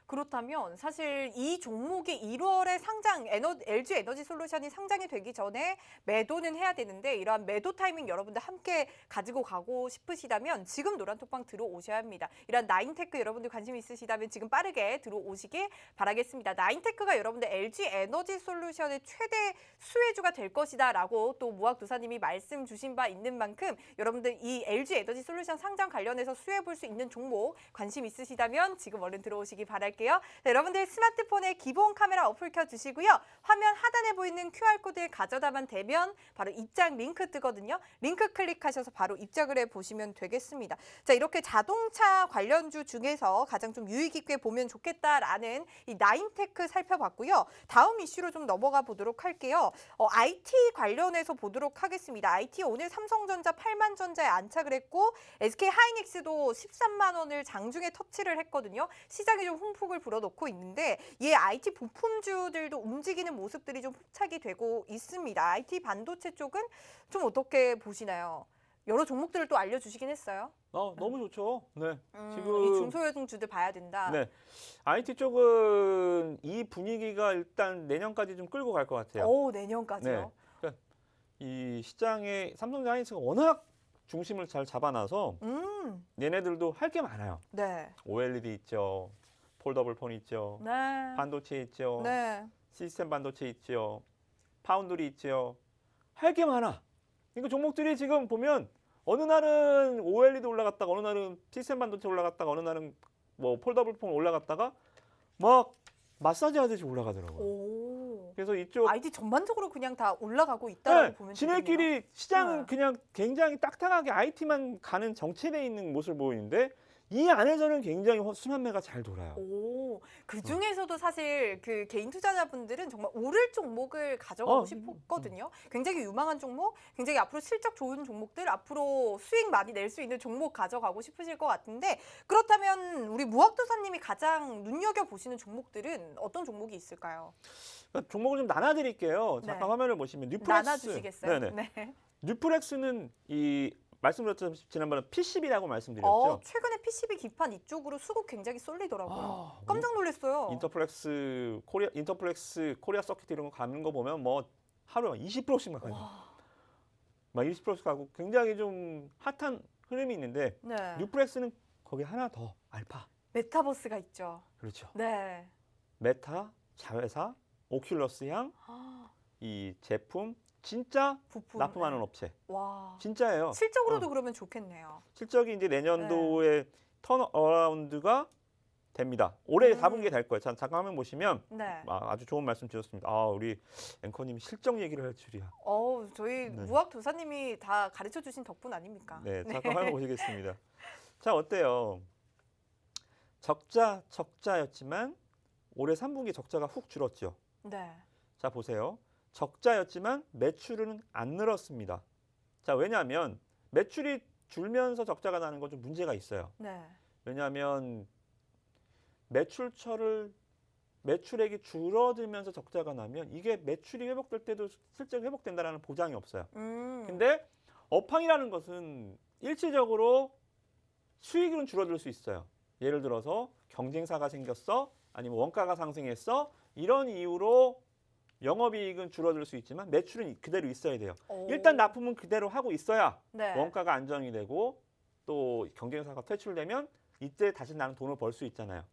그렇다면 사실 이 종목이 1월에 상장 LG 에너지 솔루션이 상장이 되기 전에 매도는 해야 되는데 이러한 매도 타이밍 여러분들 함께 가지고 가고 싶으시다면 지금 노란톡방 들어오셔야 합니다. 이런 나인테크 여러분들 관심 있으시다면 지금 빠르게 들어오시길 바라겠습니다. 나인테크가 여러분들 LG 에너지 솔루션의 최대 수혜주가 될 것이다라고 또 무학도사님이 말씀 주신 바 있는 만큼 여러분들 이 LG 에너지 솔루션 상장 관련해서 수혜해 볼 수 있는 종목 관심 있으시다면 지금 얼른 들어오시기 바랄게요. 자, 여러분들 스마트폰에 기본 카메라 어플 켜주시고요. 화면 하단에 보이는 QR코드를 가져다만 대면 바로 입장 링크 뜨거든요. 링크 클릭하셔서 바로 입장을 해보시면 되겠습니다. 자, 이렇게 자동차 관련주 중에서 가장 좀 유익 있게 보면 좋겠다라는 이 나인테크 살펴봤고요. 다음 이슈로 좀 넘어가 보도록 할게요. IT 관련해서 보도록 하겠습니다. IT 오늘 삼성전자 8만 전자에 안착을 했고 SK 하이닉스도 13만 원을 장중에 터치를 했거든요. 시장이 좀 훈풍을 불어넣고 있는데 이 IT 부품주들도 움직이는 모습들이 좀 포착이 되고 있습니다. IT 반도체 쪽은 좀 어떻게 보시나요? 여러 종목들을 또 알려주시긴 했어요. 너무 좋죠. 네. 지금 이 중소형주들 봐야 된다. 네. IT 쪽은 이 분위기가 일단 내년까지 좀 끌고 갈 것 같아요. 내년까지요? 네. 그러니까 이 시장에 삼성전자 하이닉스가 워낙 중심을 잘 잡아놔서 얘네들도 할 게 많아요. 네. OLED 있죠. 폴더블 폰 있죠. 네. 반도체 있죠. 네. 시스템 반도체 있죠. 파운드리 있죠. 할 게 많아. 그러니까 종목들이 지금 보면 어느 날은 OLED 올라갔다가 어느 날은 시스템 반도체 올라갔다가 어느 날은 뭐 폴더블 폰 올라갔다가 막 마사지 하듯이 올라가더라고요. 그래서 이쪽 IT 전반적으로 그냥 다 올라가고 있다고 보면 되겠네요. 지네끼리 시장은 그냥 굉장히 딱딱하게 IT만 가는 정체되어 있는 모습을 보이는데 이 안에서는 굉장히 순환매가 잘 돌아요. 그 중에서도 사실 그 개인 투자자분들은 정말 오를 종목을 가져가고 싶었거든요. 굉장히 유망한 종목, 굉장히 앞으로 실적 좋은 종목들, 앞으로 수익 많이 낼 수 있는 종목 가져가고 싶으실 것 같은데 그렇다면 우리 무학도사님이 가장 눈여겨보시는 종목들은 어떤 종목이 있을까요? 그러니까 종목을 좀 나눠드릴게요. 잠깐 화면을 보시면 뉴프렉스. 나눠주시겠어요? 네네. 뉴프렉스는 말씀드렸죠. 지난번에 PCB라고 말씀드렸죠. 최근에 PCB 기판 이쪽으로 수급 굉장히 쏠리더라고요. 깜짝 놀랐어요. 인터플렉스 코리아 서킷 이런 거 가는 거 보면 뭐 하루에 20%씩 막 가요. 막 20%씩 가고 굉장히 좀 핫한 흐름이 있는데 뉴프렉스는 거기 하나 더 알파. 메타버스가 있죠. 그렇죠. 네. 메타, 자회사, 오큘러스향 이 제품 진짜 부품, 납품하는 업체. 진짜예요. 실적으로도 그러면 좋겠네요. 실적이 이제 내년도에 턴어라운드가 됩니다. 올해 4분기에 될 거예요. 잠깐 화면 보시면 아주 좋은 말씀 주셨습니다. 우리 앵커님이 실적 얘기를 할 줄이야. 저희 무학 도사님이 다 가르쳐 주신 덕분 아닙니까? 네, 잠깐 화면 보시겠습니다. 자, 어때요? 적자였지만 올해 3분기 적자가 훅 줄었죠. 네. 자, 보세요. 적자였지만 매출은 안 늘었습니다. 자, 왜냐하면 매출이 줄면서 적자가 나는 건 좀 문제가 있어요. 네. 왜냐하면 매출액이 줄어들면서 적자가 나면 이게 매출이 회복될 때도 실제로 회복된다는 보장이 없어요. 근데 업황이라는 것은 일시적으로 수익은 줄어들 수 있어요. 예를 들어서 경쟁사가 생겼어, 아니면 원가가 상승했어, 이런 이유로 영업이익은 줄어들 수 있지만 매출은 그대로 있어야 돼요. 오. 일단 납품은 그대로 하고 있어야 네. 원가가 안정이 되고 또 경쟁사가 퇴출되면 이때 다시 나는 돈을 벌 수 있잖아요.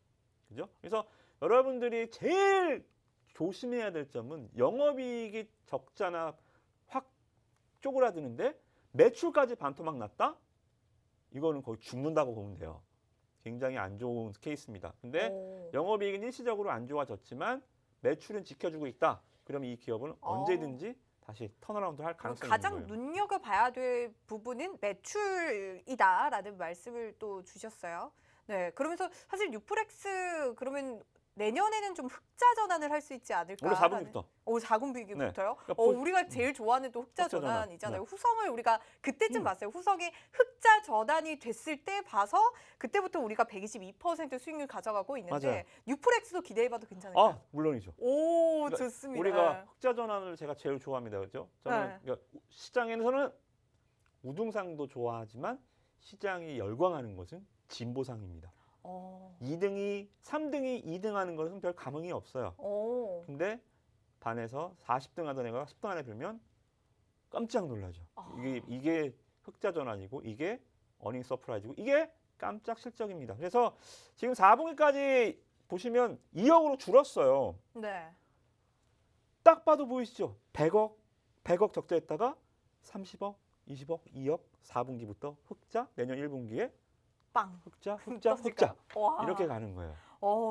그죠? 그래서 여러분들이 제일 조심해야 될 점은 영업이익이 적자나 확 쪼그라드는데 매출까지 반토막 났다? 이거는 거의 죽는다고 보면 돼요. 굉장히 안 좋은 케이스입니다. 근데 영업이익은 일시적으로 안 좋아졌지만 매출은 지켜주고 있다. 그러면 이 기업은 언제든지 다시 턴어라운드 할 가능성이 있는 거예요. 가장 눈여겨봐야 될 부분은 매출이다라는 말씀을 또 주셨어요. 네, 그러면서 사실 뉴프렉스 그러면 내년에는 좀 흑자 전환을 할 수 있지 않을까? 올해 4분기부터. 4분기부터요? 그러니까 우리가 제일 좋아하는 또 흑자 흑자 전환. 전환이잖아요. 후성을 우리가 그때쯤 음. 봤어요. 후성이 흑자 전환이 됐을 때 봐서 그때부터 우리가 122% 수익률 가져가고 있는데 맞아요. 뉴프렉스도 기대해봐도 괜찮을까요? 아, 물론이죠. 오, 그러니까 좋습니다. 우리가 흑자 전환을 제가 제일 좋아합니다. 그렇죠? 저는 네. 그러니까 시장에서는 우등상도 좋아하지만 시장이 열광하는 것은 진보상입니다. 2등이 3등이 2등하는 것은 별 감흥이 없어요. 근데 반에서 40등 하던 애가 10등 안에 들면 깜짝 놀라죠. 이게 흑자 전환이고 이게 어닝 서프라이즈고 이게 깜짝 실적입니다. 그래서 지금 4분기까지 보시면 2억으로 줄었어요. 네. 딱 봐도 보이시죠? 100억 적자했다가 30억, 20억, 2억 4분기부터 흑자, 내년 1분기에 빵. 흑자 와. 이렇게 가는 거예요.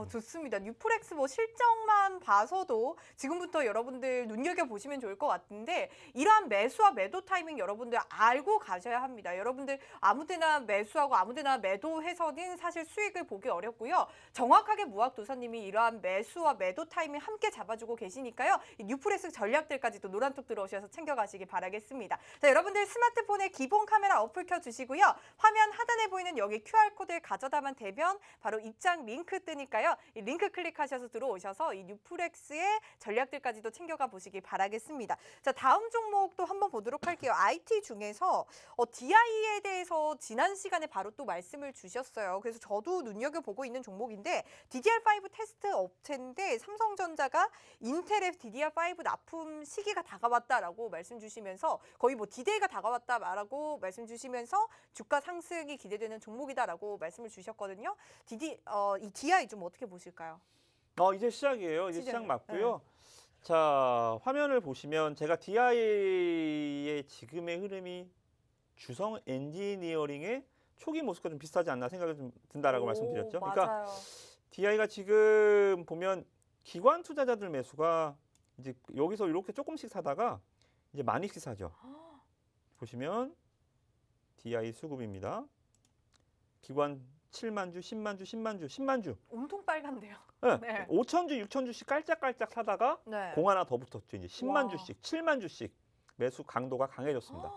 좋습니다. 뉴프렉스 뭐 실적만 봐서도 지금부터 여러분들 눈여겨보시면 좋을 것 같은데 이러한 매수와 매도 타이밍 여러분들 알고 가셔야 합니다. 여러분들 아무데나 매수하고 아무데나 매도해서는 사실 수익을 보기 어렵고요. 정확하게 무학도사님이 이러한 매수와 매도 타이밍 함께 잡아주고 계시니까요. 이 뉴프렉스 전략들까지도 노란톡 들어오셔서 챙겨가시기 바라겠습니다. 자, 여러분들 스마트폰에 기본 카메라 어플 켜주시고요. 화면 하단에 보이는 여기 QR코드를 가져다만 대면 바로 입장 링크 뜨니까요. 이 링크 클릭하셔서 들어오셔서 이 뉴프렉스의 전략들까지도 챙겨가 보시기 바라겠습니다. 자, 다음 종목도 한번 보도록 할게요. IT 중에서 DI에 대해서 지난 시간에 바로 또 말씀을 주셨어요. 그래서 저도 눈여겨보고 있는 종목인데 DDR5 테스트 업체인데 삼성전자가 인텔의 DDR5 납품 시기가 다가왔다라고 말씀 주시면서 거의 뭐 D-Day가 다가왔다라고 말씀 주시면서 주가 상승이 기대되는 종목이다라고 말씀을 주셨거든요. 이 DI 좀 어떻게 보실까요? 이제 시작이에요. 이제 시작 맞고요. 네. 자, 화면을 보시면 제가 DI의 지금의 흐름이 주성 엔지니어링의 초기 모습과 좀 비슷하지 않나 생각이 좀 든다라고 말씀드렸죠. 맞아요. 그러니까 DI가 지금 보면 기관 투자자들 매수가 이제 여기서 이렇게 조금씩 사다가 이제 많이씩 사죠. 보시면 DI 수급입니다. 기관 7만 주, 10만 주, 10만 주, 10만 주. 온통 빨간데요. 네. 네. 5천 주, 6천 주씩 깔짝깔짝 사다가 네. 공 하나 더 붙었죠. 이제 10만 와. 주씩, 7만 주씩 매수 강도가 강해졌습니다.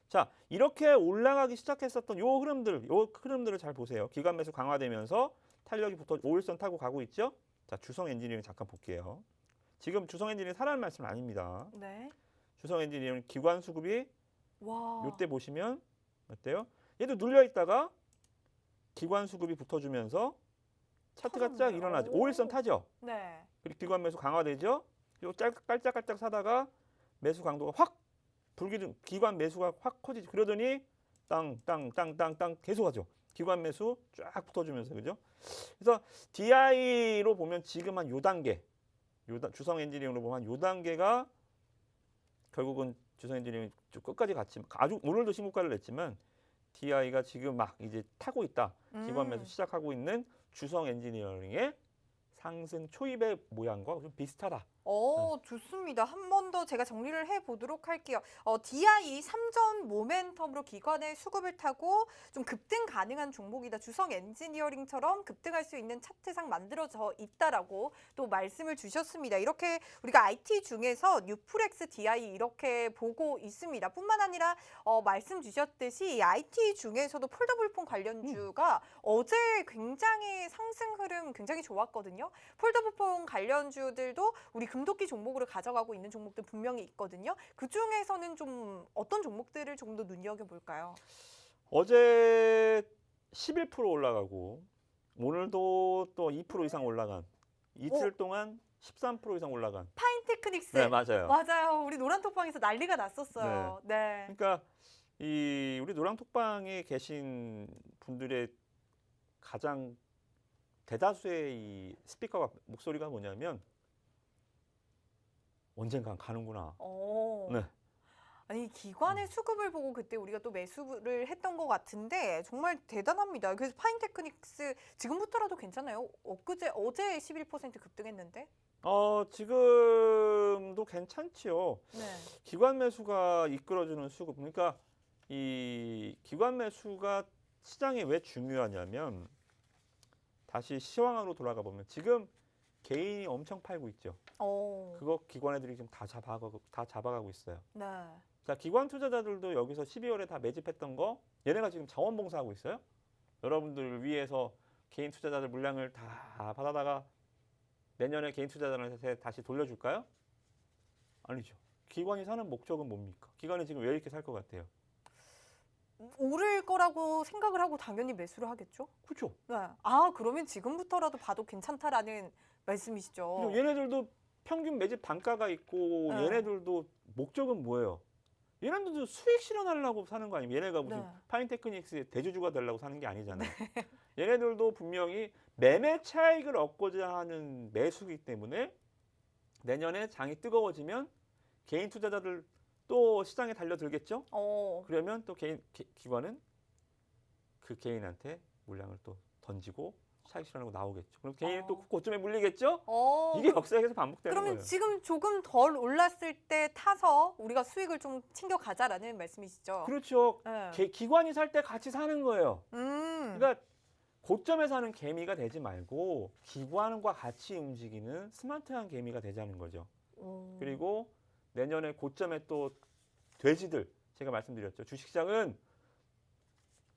자, 이렇게 올라가기 시작했었던 요 흐름들을 잘 보세요. 기관 매수 강화되면서 탄력이 붙어 5일선 타고 가고 있죠. 자, 주성 엔지니어링 잠깐 볼게요. 지금 주성 엔지니어링 사라는 말씀 아닙니다. 네. 주성 엔지니어링 기관 수급이 와. 요때 보시면 어때요? 얘도 눌려 있다가 기관 수급이 붙어주면서 차트가 쫙 일어나죠. 5일선 타죠. 네. 그리고 기관 매수 강화되죠. 요 깔짝깔짝 사다가 매수 강도가 확 기관 매수가 확 커지죠. 그러더니 땅 계속하죠. 기관 매수 쫙 붙어주면서 그죠. 그래서 DI로 보면 지금 한 요 단계, 주성 엔지니어링으로 보면 한 요 단계가 결국은 주성 엔지니어링 끝까지 갔지만 아주 오늘도 신고가를 냈지만 DI가 지금 막 이제 타고 있다. 기관 매수 시작하고 있는 주성 엔지니어링의 상승 초입의 모양과 좀 비슷하다. 좋습니다. 한 번 더 제가 정리를 해보도록 할게요. DI 3전 모멘텀으로 기관의 수급을 타고 좀 급등 가능한 종목이다. 주성 엔지니어링처럼 급등할 수 있는 차트상 만들어져 있다라고 또 말씀을 주셨습니다. 이렇게 우리가 IT 중에서 뉴프렉스 DI 이렇게 보고 있습니다. 뿐만 아니라 말씀 주셨듯이 이 IT 중에서도 폴더블폰 관련주가 어제 굉장히 상승 흐름 굉장히 좋았거든요. 폴더블폰 관련주들도 우리 금도끼 종목으로 가져가고 있는 종목들 분명히 있거든요. 그 중에서는 좀 어떤 종목들을 조금 더 눈여겨볼까요? 어제 11% 올라가고 오늘도 또 2% 이상 올라간 이틀 동안 13% 이상 올라간 파인테크닉스. 네, 맞아요. 맞아요. 우리 노란톡방에서 난리가 났었어요. 네. 그러니까 이 우리 노란톡방에 계신 분들의 가장 대다수의 이 스피커가 목소리가 뭐냐면 언젠간 가는구나. 네. 아니 기관의 수급을 보고 그때 우리가 또 매수를 했던 것 같은데 정말 대단합니다. 그래서 파인테크닉스 지금부터라도 괜찮아요? 어제 11% 급등했는데? 지금도 괜찮지요. 네. 기관 매수가 이끌어주는 수급. 그러니까 이 기관 매수가 시장에 왜 중요하냐면 다시 시황으로 돌아가 보면 지금 개인이 엄청 팔고 있죠. 그거 기관 애들이 지금 다 잡아가고 있어요. 네. 자, 기관 투자자들도 여기서 12월에 다 매집했던 거 얘네가 지금 자원봉사하고 있어요. 여러분들 위해서 개인 투자자들 물량을 다 받아다가 내년에 개인 투자자들한테 다시 돌려줄까요? 아니죠. 기관이 사는 목적은 뭡니까? 기관이 지금 왜 이렇게 살 것 같아요? 오를 거라고 생각을 하고 당연히 매수를 하겠죠? 그렇죠. 네. 그러면 지금부터라도 봐도 괜찮다라는 말씀이시죠? 그리고 얘네들도 평균 매집 단가가 있고 네. 얘네들도 목적은 뭐예요? 얘네들도 수익 실현하려고 사는 거 아니에요? 얘네가 무슨 네. 파인테크닉스의 대주주가 되려고 사는 게 아니잖아요. 얘네들도 분명히 매매 차익을 얻고자 하는 매수이기 때문에 내년에 장이 뜨거워지면 개인 투자자들 또 시장에 달려들겠죠? 그러면 또 기관은 그 개인한테 물량을 또 던지고 차익 실현하고 나오겠죠. 그럼 개인이 또 고점에 물리겠죠? 이게 역사에서 반복되는 그러면 거예요. 지금 조금 덜 올랐을 때 타서 우리가 수익을 좀 챙겨가자라는 말씀이시죠? 그렇죠. 네. 기관이 살 때 같이 사는 거예요. 음. 그러니까 고점에 사는 개미가 되지 말고 기관과 같이 움직이는 스마트한 개미가 되자는 거죠. 그리고 내년에 고점에 또 돼지들, 제가 말씀드렸죠. 주식시장은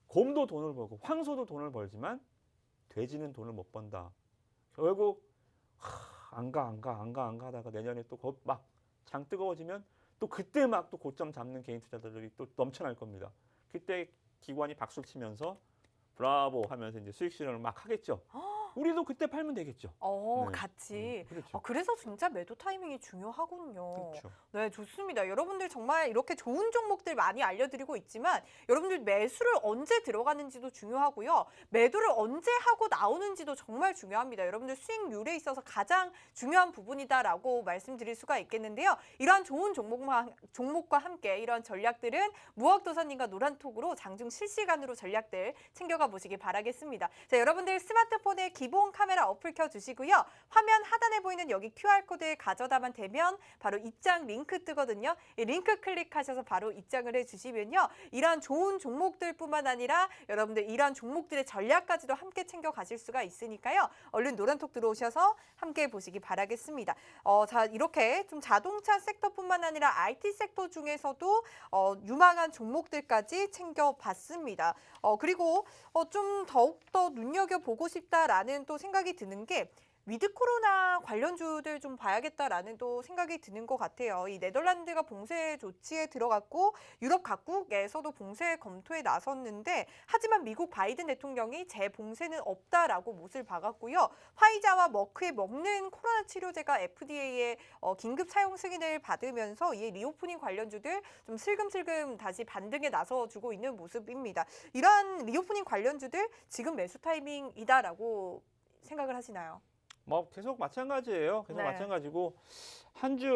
곰도 돈을 벌고 황소도 돈을 벌지만 돼지는 돈을 못 번다. 결국 안 가 하다가 내년에 또 막 장 뜨거워지면 또 그때 막 또 고점 잡는 개인 투자자들이 또 넘쳐날 겁니다. 그때 기관이 박수를 치면서 브라보 하면서 이제 수익 실현을 막 하겠죠. 우리도 그때 팔면 되겠죠. 네. 같이. 그렇죠. 그래서 진짜 매도 타이밍이 중요하군요. 그렇죠. 네, 좋습니다. 여러분들 정말 이렇게 좋은 종목들 많이 알려드리고 있지만 여러분들 매수를 언제 들어가는지도 중요하고요. 매도를 언제 하고 나오는지도 정말 중요합니다. 여러분들 수익률에 있어서 가장 중요한 부분이다라고 말씀드릴 수가 있겠는데요. 이러한 좋은 종목과 함께 이런 전략들은 무학도사님과 노란톡으로 장중 실시간으로 전략들 챙겨가 보시기 바라겠습니다. 자, 여러분들 스마트폰에 기본 카메라 어플 켜주시고요. 화면 하단에 보이는 여기 QR코드에 가져다만 되면 바로 입장 링크 뜨거든요. 이 링크 클릭하셔서 바로 입장을 해주시면요. 이러한 좋은 종목들뿐만 아니라 여러분들 이러한 종목들의 전략까지도 함께 챙겨 가실 수가 있으니까요. 얼른 노란톡 들어오셔서 함께 보시기 바라겠습니다. 자, 이렇게 좀 자동차 섹터뿐만 아니라 IT 섹터 중에서도 유망한 종목들까지 챙겨봤습니다. 그리고 좀 더욱더 눈여겨보고 싶다라는 또 생각이 드는 게 위드 코로나 관련주들 좀 봐야겠다라는 또 생각이 드는 것 같아요. 이 네덜란드가 봉쇄 조치에 들어갔고 유럽 각국에서도 봉쇄 검토에 나섰는데 하지만 미국 바이든 대통령이 재봉쇄는 없다라고 못을 박았고요. 화이자와 머크의 먹는 코로나 치료제가 FDA의 긴급 사용 승인을 받으면서 이 리오프닝 관련주들 좀 슬금슬금 다시 반등에 나서주고 있는 모습입니다. 이러한 리오프닝 관련주들 지금 매수 타이밍이다라고 생각을 하시나요? 뭐 계속 마찬가지예요. 계속 네. 마찬가지고 한 주,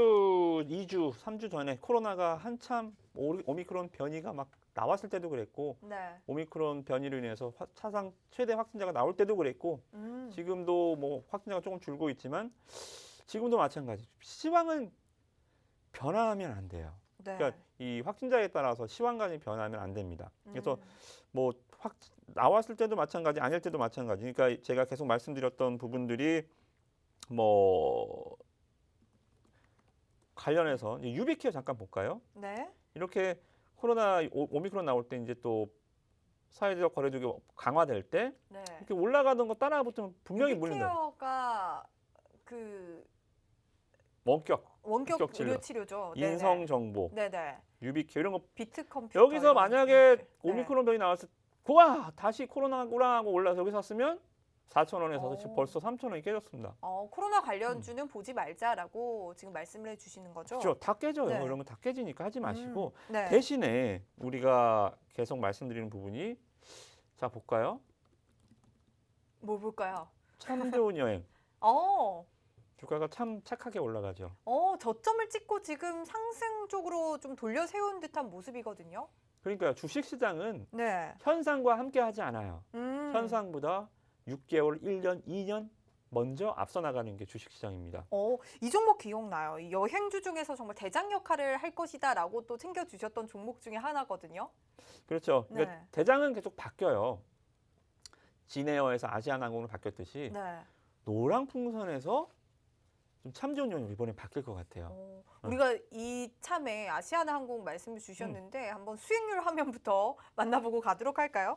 2주, 3주 전에 코로나가 한참 오미크론 변이가 막 나왔을 때도 그랬고 네. 오미크론 변이로 인해서 사상 최대 확진자가 나올 때도 그랬고 지금도 뭐 확진자가 조금 줄고 있지만 지금도 마찬가지. 시황은 변화하면 안 돼요. 네. 그러니까 이 확진자에 따라서 시황관이 변하면 안 됩니다. 그래서 뭐 나왔을 때도 마찬가지, 아닐 때도 마찬가지. 그러니까 제가 계속 말씀드렸던 부분들이 뭐 관련해서 유비케어 잠깐 볼까요? 네. 이렇게 코로나 오미크론 나올 때 이제 또 사회적 거리두기 강화될 때 네. 이렇게 올라가던 거 따라 붙으면 분명히 물린다. 유비케어가 그 원격 원격 치료. 의료 치료죠. 인성 정보, 네네. 유비케어 이런 거 비트 컴퓨터. 여기서 이런 만약에 네. 오미크론 병이 나왔을 때 고와 다시 코로나구나 하고 올라서 여기 샀으면 4,000원에서 지금 벌써 3,000원이 깨졌습니다. 코로나 관련주는 보지 말자라고 지금 말씀을 해주시는 거죠? 그렇죠. 다 깨져요. 네. 이런 거 다 깨지니까 하지 마시고 네. 대신에 우리가 계속 말씀드리는 부분이 자 볼까요? 뭐 볼까요? 참 좋은 여행. 주가가 참 착하게 올라가죠. 저점을 찍고 지금 상승 쪽으로 좀 돌려 세운 듯한 모습이거든요. 그러니까 주식시장은 네. 현상과 함께 하지 않아요. 현상보다 6개월, 1년, 2년 먼저 앞서 나가는 게 주식시장입니다. 이 종목 기억나요. 이 여행주 중에서 정말 대장 역할을 할 것이다라고 또 챙겨주셨던 종목 중에 하나거든요. 그렇죠. 그러니까 네. 대장은 계속 바뀌어요. 진에어에서 아시아나항공으로 바뀌었듯이 네. 노랑풍선에서 좀 참 좋은 여행 이번에 바뀔 것 같아요. 우리가 이참에 아시아나항공 말씀을 주셨는데 한번 수익률 화면부터 만나보고 가도록 할까요?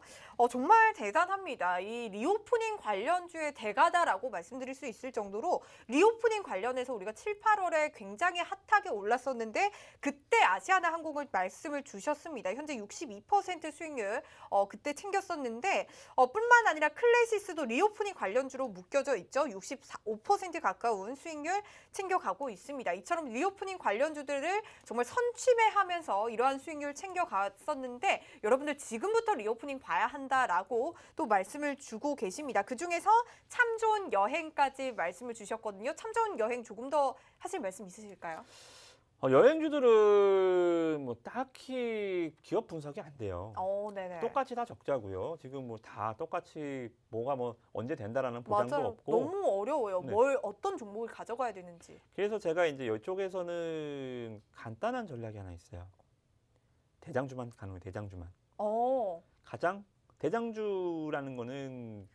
정말 대단합니다. 이 리오프닝 관련주의 대가다라고 말씀드릴 수 있을 정도로 리오프닝 관련해서 우리가 7, 8월에 굉장히 핫하게 올랐었는데 그때 아시아나항공을 말씀을 주셨습니다. 현재 62% 수익률 그때 챙겼었는데 뿐만 아니라 클래시스도 리오프닝 관련주로 묶여져 있죠. 65% 가까운 수익률 챙겨가고 있습니다. 이처럼 리오프닝 관련주들을 정말 선취매하면서 이러한 수익률 챙겨갔었는데 여러분들 지금부터 리오프닝 봐야 한다라고 또 말씀을 주고 계십니다. 그중에서 참 좋은 여행까지 말씀을 주셨거든요. 참 좋은 여행 조금 더 하실 말씀 있으실까요? 여행주들은 뭐 딱히 기업 분석이 안 돼요. 네네. 똑같이 다 적자고요. 지금 뭐 다 똑같이 뭐가 뭐 언제 된다라는 보장도 맞아요. 없고. 너무 어려워요. 네. 어떤 종목을 가져가야 되는지. 그래서 제가 이제 이쪽에서는 간단한 전략이 하나 있어요. 대장주만 가는 거예요. 대장주만. 가장 대장주라는 거는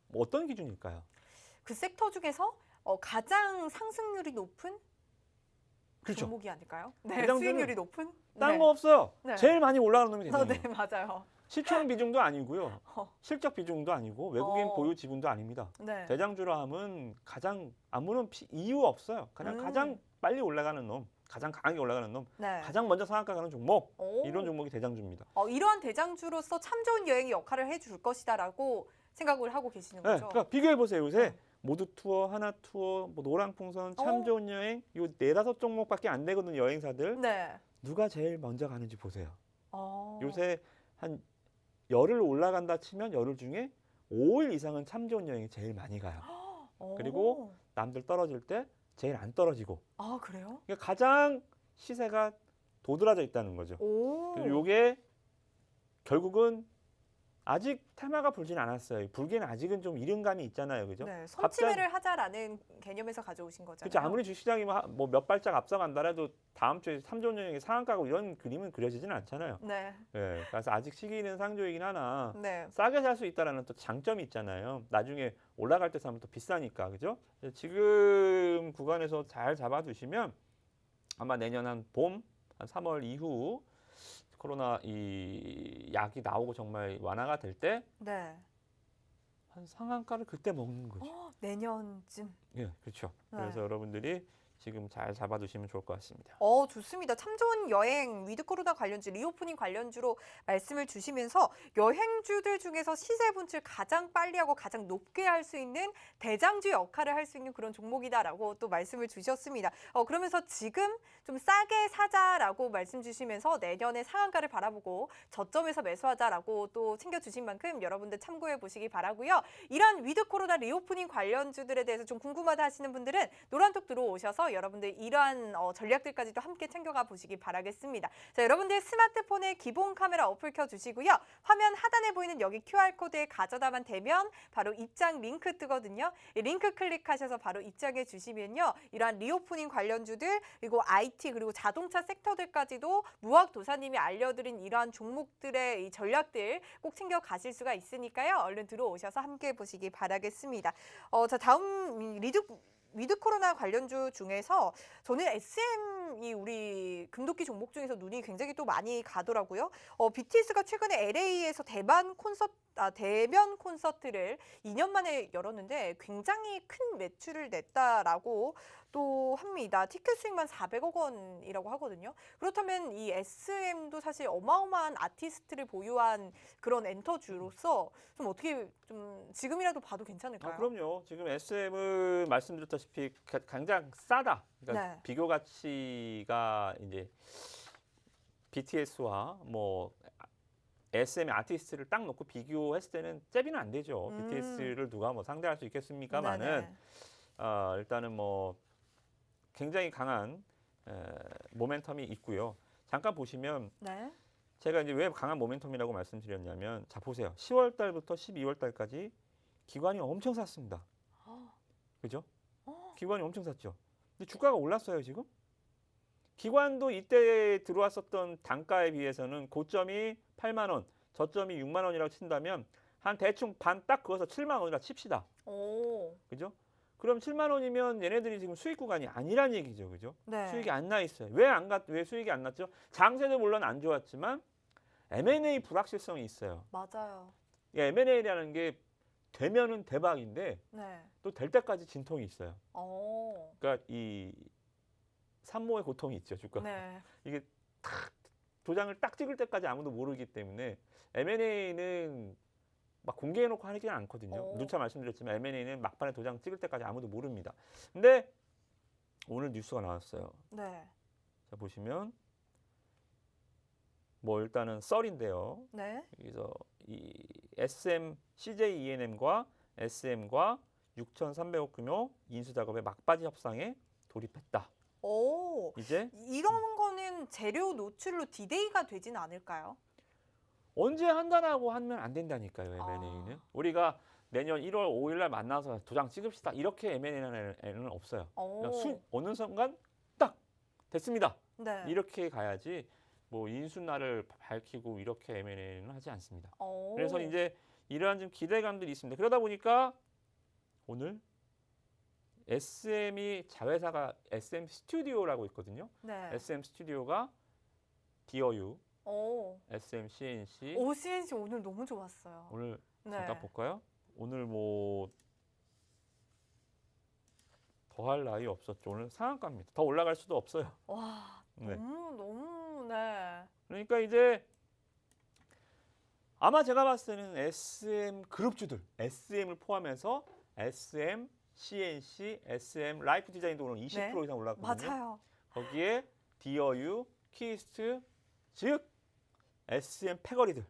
뭐 어떤 기준일까요? 그 섹터 중에서 가장 상승률이 높은 그렇죠. 종목이 아닐까요? 네, 대장주는 수익률이 높은? 딴 거 없어요. 네. 제일 많이 올라가는 놈이 대장이에요. 네, 맞아요. 시총 비중도 아니고요. 실적 비중도 아니고 외국인 보유 지분도 아닙니다. 네. 대장주라 하면 가장 아무런 이유 없어요. 그냥 가장 빨리 올라가는 놈, 가장 강하게 올라가는 놈, 네. 가장 먼저 상한가 가는 종목 이런 종목이 대장주입니다. 이러한 대장주로서 참 좋은 여행의 역할을 해줄 것이다라고 생각을 하고 계시는 네, 거죠? 그러니까 비교해 보세요. 요새 모두 투어, 하나 투어, 뭐 노랑풍선, 참 좋은 여행 요 4-5 종목밖에 안 되거든요. 여행사들. 네. 누가 제일 먼저 가는지 보세요. 요새 한 열흘 올라간다 치면 열흘 중에 5일 이상은 참 좋은 여행이 제일 많이 가요. 그리고 남들 떨어질 때 제일 안 떨어지고. 그래요? 그러니까 가장 시세가 도드라져 있다는 거죠. 요게 결국은 아직 테마가 불진 않았어요. 불기는 아직은 좀 이른 감이 있잖아요. 그죠? 네, 선취매를 하자라는 개념에서 가져오신 거잖아요. 그렇죠. 아무리 주식시장이 뭐 몇 발짝 앞서간다라도 다음 주에 3조 여행이 상한가고 이런 그림은 그려지지는 않잖아요. 네. 네, 그래서 아직 시기는 상조이긴 하나 네. 싸게 살 수 있다라는 또 장점이 있잖아요. 나중에 올라갈 때 사면 또 비싸니까. 그죠? 지금 구간에서 잘 잡아두시면 아마 내년 한 봄, 한 3월 이후 코로나 이 약이 나오고 정말 완화가 될 때 네. 한 상한가를 그때 먹는 거죠. 내년쯤. 예, 그렇죠. 네. 그래서 여러분들이 지금 잘 잡아두시면 좋을 것 같습니다. 좋습니다. 참 좋은 여행, 위드 코로나 관련주, 리오프닝 관련주로 말씀을 주시면서 여행주들 중에서 시세 분출 가장 빨리 하고 가장 높게 할 수 있는 대장주 역할을 할 수 있는 그런 종목이다라고 또 말씀을 주셨습니다. 그러면서 지금 좀 싸게 사자라고 말씀 주시면서 내년에 상한가를 바라보고 저점에서 매수하자라고 또 챙겨주신 만큼 여러분들 참고해 보시기 바라고요. 이런 위드 코로나 리오프닝 관련주들에 대해서 좀 궁금하다 하시는 분들은 노란톡 들어오셔서 있어요. 여러분들 이러한 전략들까지도 함께 챙겨가 보시기 바라겠습니다. 자, 여러분들 스마트폰에 기본 카메라 어플 켜주시고요. 화면 하단에 보이는 여기 QR코드에 가져다만 대면 바로 입장 링크 뜨거든요. 이 링크 클릭하셔서 바로 입장해 주시면요. 이러한 리오프닝 관련주들 그리고 IT 그리고 자동차 섹터들까지도 무학도사님이 알려드린 이러한 종목들의 이 전략들 꼭 챙겨 가실 수가 있으니까요. 얼른 들어오셔서 함께 보시기 바라겠습니다. 자, 다음 위드 코로나 관련주 중에서 저는 SM이 우리 금도끼 종목 중에서 눈이 굉장히 또 많이 가더라고요. BTS가 최근에 LA에서 대면 콘서트를 2년 만에 열었는데 굉장히 큰 매출을 냈다라고 또 합니다. 티켓 수익만 400억 원이라고 하거든요. 그렇다면 이 SM도 사실 어마어마한 아티스트를 보유한 그런 엔터주로서 좀 어떻게 좀 지금이라도 봐도 괜찮을까요? 그럼요. 지금 SM은 말씀드렸다시피 가장 싸다. 그러니까 네. 비교 가치가 이제 BTS와 뭐 SM의 아티스트를 딱 놓고 비교했을 때는 잽이는 안 되죠. BTS를 누가 뭐 상대할 수 있겠습니까만은 일단은 뭐 굉장히 강한 모멘텀이 있고요. 잠깐 보시면 네. 제가 이제 왜 강한 모멘텀이라고 말씀드렸냐면 자 보세요. 10월 달부터 12월 달까지 기관이 엄청 샀습니다. 그죠? 기관이 엄청 샀죠. 근데 주가가 올랐어요, 지금? 기관도 이때 들어왔었던 단가에 비해서는 고점이 8만 원, 저점이 6만 원이라고 친다면 한 대충 반 딱 그어서 7만 원이라 칩시다. 그죠? 그럼 7만 원이면 얘네들이 지금 수익 구간이 아니란 얘기죠. 그죠? 네. 수익이 안 나 있어요. 왜 수익이 안 났죠? 장세도 물론 안 좋았지만 M&A 불확실성이 있어요. 맞아요. M&A라는 게 되면은 대박인데 네. 또 될 때까지 진통이 있어요. 그러니까 이 산모의 고통이 있죠, 주가. 네. 이게 탁 도장을 딱 찍을 때까지 아무도 모르기 때문에 M&A는 막 공개해놓고 하긴 않거든요. 누차 말씀드렸지만 M&A는 막판에 도장 찍을 때까지 아무도 모릅니다. 근데 오늘 뉴스가 나왔어요. 네. 자 보시면 뭐 일단은 썰인데요. 네. 여기서 이 SM CJ E&M과 SM과 6,300억 규모 인수 작업의 막바지 협상에 돌입했다. 이제 이런 거는 재료 노출로 디데이가 되지는 않을까요? 언제 한다라고 하면 안 된다니까요. M&A는 우리가 내년 1월 5일 날 만나서 도장 찍읍시다. 이렇게 M&A는 없어요. 그냥 어느 순간 딱 됐습니다. 네. 이렇게 가야지 뭐 인수 날을 밝히고 이렇게 M&A는 하지 않습니다. 그래서 이제 이러한 좀 기대감들이 있습니다. 그러다 보니까 오늘 SM이 자회사가 SM 스튜디오라고 있거든요. 네. SM 스튜디오가 디어유, SM CNC. CNC 오늘 너무 좋았어요. 오늘 네. 잠깐 볼까요? 오늘 뭐 더할 나위 없었죠. 오늘 상한가입니다. 더 올라갈 수도 없어요. 와, 네. 너무 네. 그러니까 이제 아마 제가 봤을 때는 SM 그룹주들, SM을 포함해서 SM, CNC, SM, 라이프 디자인도 오늘 20% 이상 올랐거든요. 맞아요. 거기에 디어유, 키스트, 즉 SM 패거리들,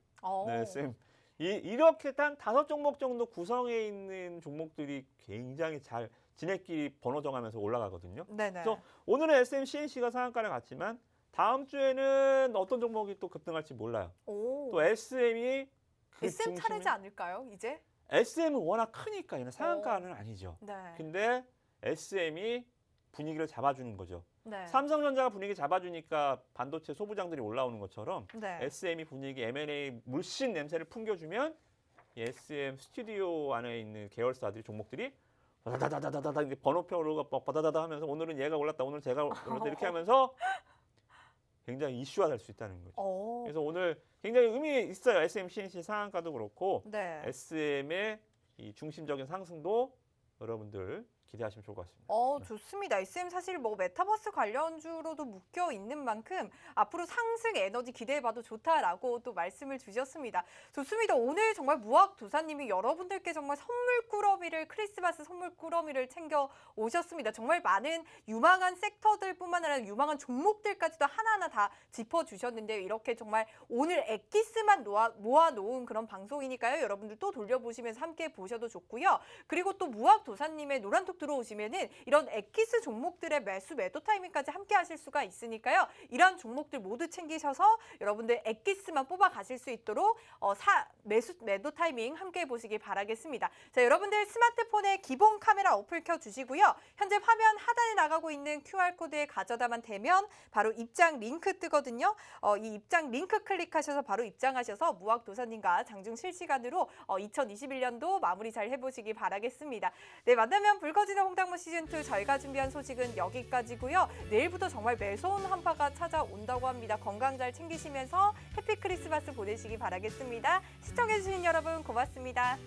네, SM 이렇게 단 5종목 정도 구성해 있는 종목들이 굉장히 잘 지네끼리 번호 정하면서 올라가거든요. 네네. 그래서 오늘은 SM, CNC가 상한가를 갔지만 다음 주에는 어떤 종목이 또 급등할지 몰라요. 또 SM이 그 SM 차례지 않을까요, 이제? SM은 워낙 크니까 얘는 상한가는 아니죠. 네. 근데 SM이 분위기를 잡아주는 거죠. 네. 삼성전자가 분위기 잡아주니까 반도체 소부장들이 올라오는 것처럼 네. SM이 분위기 M&A 물씬 냄새를 풍겨주면 이 SM 스튜디오 안에 있는 계열사들이 종목들이 다다다다다다 이제 번호표로 바다다다 하면서 오늘은 얘가 올랐다, 오늘 제가 올랐다 이렇게 하면서 굉장히 이슈화 될 수 있다는 거죠. 그래서 오늘 굉장히 의미 있어요. SM, CNC 상한가도 그렇고 네. SM의 이 중심적인 상승도 여러분들 기대하시면 좋을 것 같습니다. 좋습니다. SM 사실 뭐 메타버스 관련주로도 묶여 있는 만큼 앞으로 상승 에너지 기대해봐도 좋다라고 또 말씀을 주셨습니다. 좋습니다. 오늘 정말 무학도사님이 여러분들께 정말 선물꾸러미를 크리스마스 선물꾸러미를 챙겨 오셨습니다. 정말 많은 유망한 섹터들뿐만 아니라 유망한 종목들까지도 하나하나 다 짚어주셨는데요. 이렇게 정말 오늘 엑기스만 모아놓은 그런 방송이니까요. 여러분들 또 돌려보시면서 함께 보셔도 좋고요. 그리고 또 무학도사님의 노란톡 들어오시면은 이런 엑기스 종목들의 매도 타이밍까지 함께 하실 수가 있으니까요. 이런 종목들 모두 챙기셔서 여러분들 엑기스만 뽑아 가실 수 있도록 매도 타이밍 함께 해보시기 바라겠습니다. 자, 여러분들 스마트폰에 기본 카메라 어플 켜주시고요. 현재 화면 하단에 나가고 있는 QR코드에 가져다만 대면 바로 입장 링크 뜨거든요. 이 입장 링크 클릭하셔서 바로 입장하셔서 무학도사님과 장중 실시간으로 2021년도 마무리 잘 해보시기 바라겠습니다. 네, 만나면 붉어지는 홍당무 시즌2 저희가 준비한 소식은 여기까지고요. 내일부터 정말 매서운 한파가 찾아온다고 합니다. 건강 잘 챙기시면서 해피 크리스마스 보내시기 바라겠습니다. 시청해주신 여러분 고맙습니다.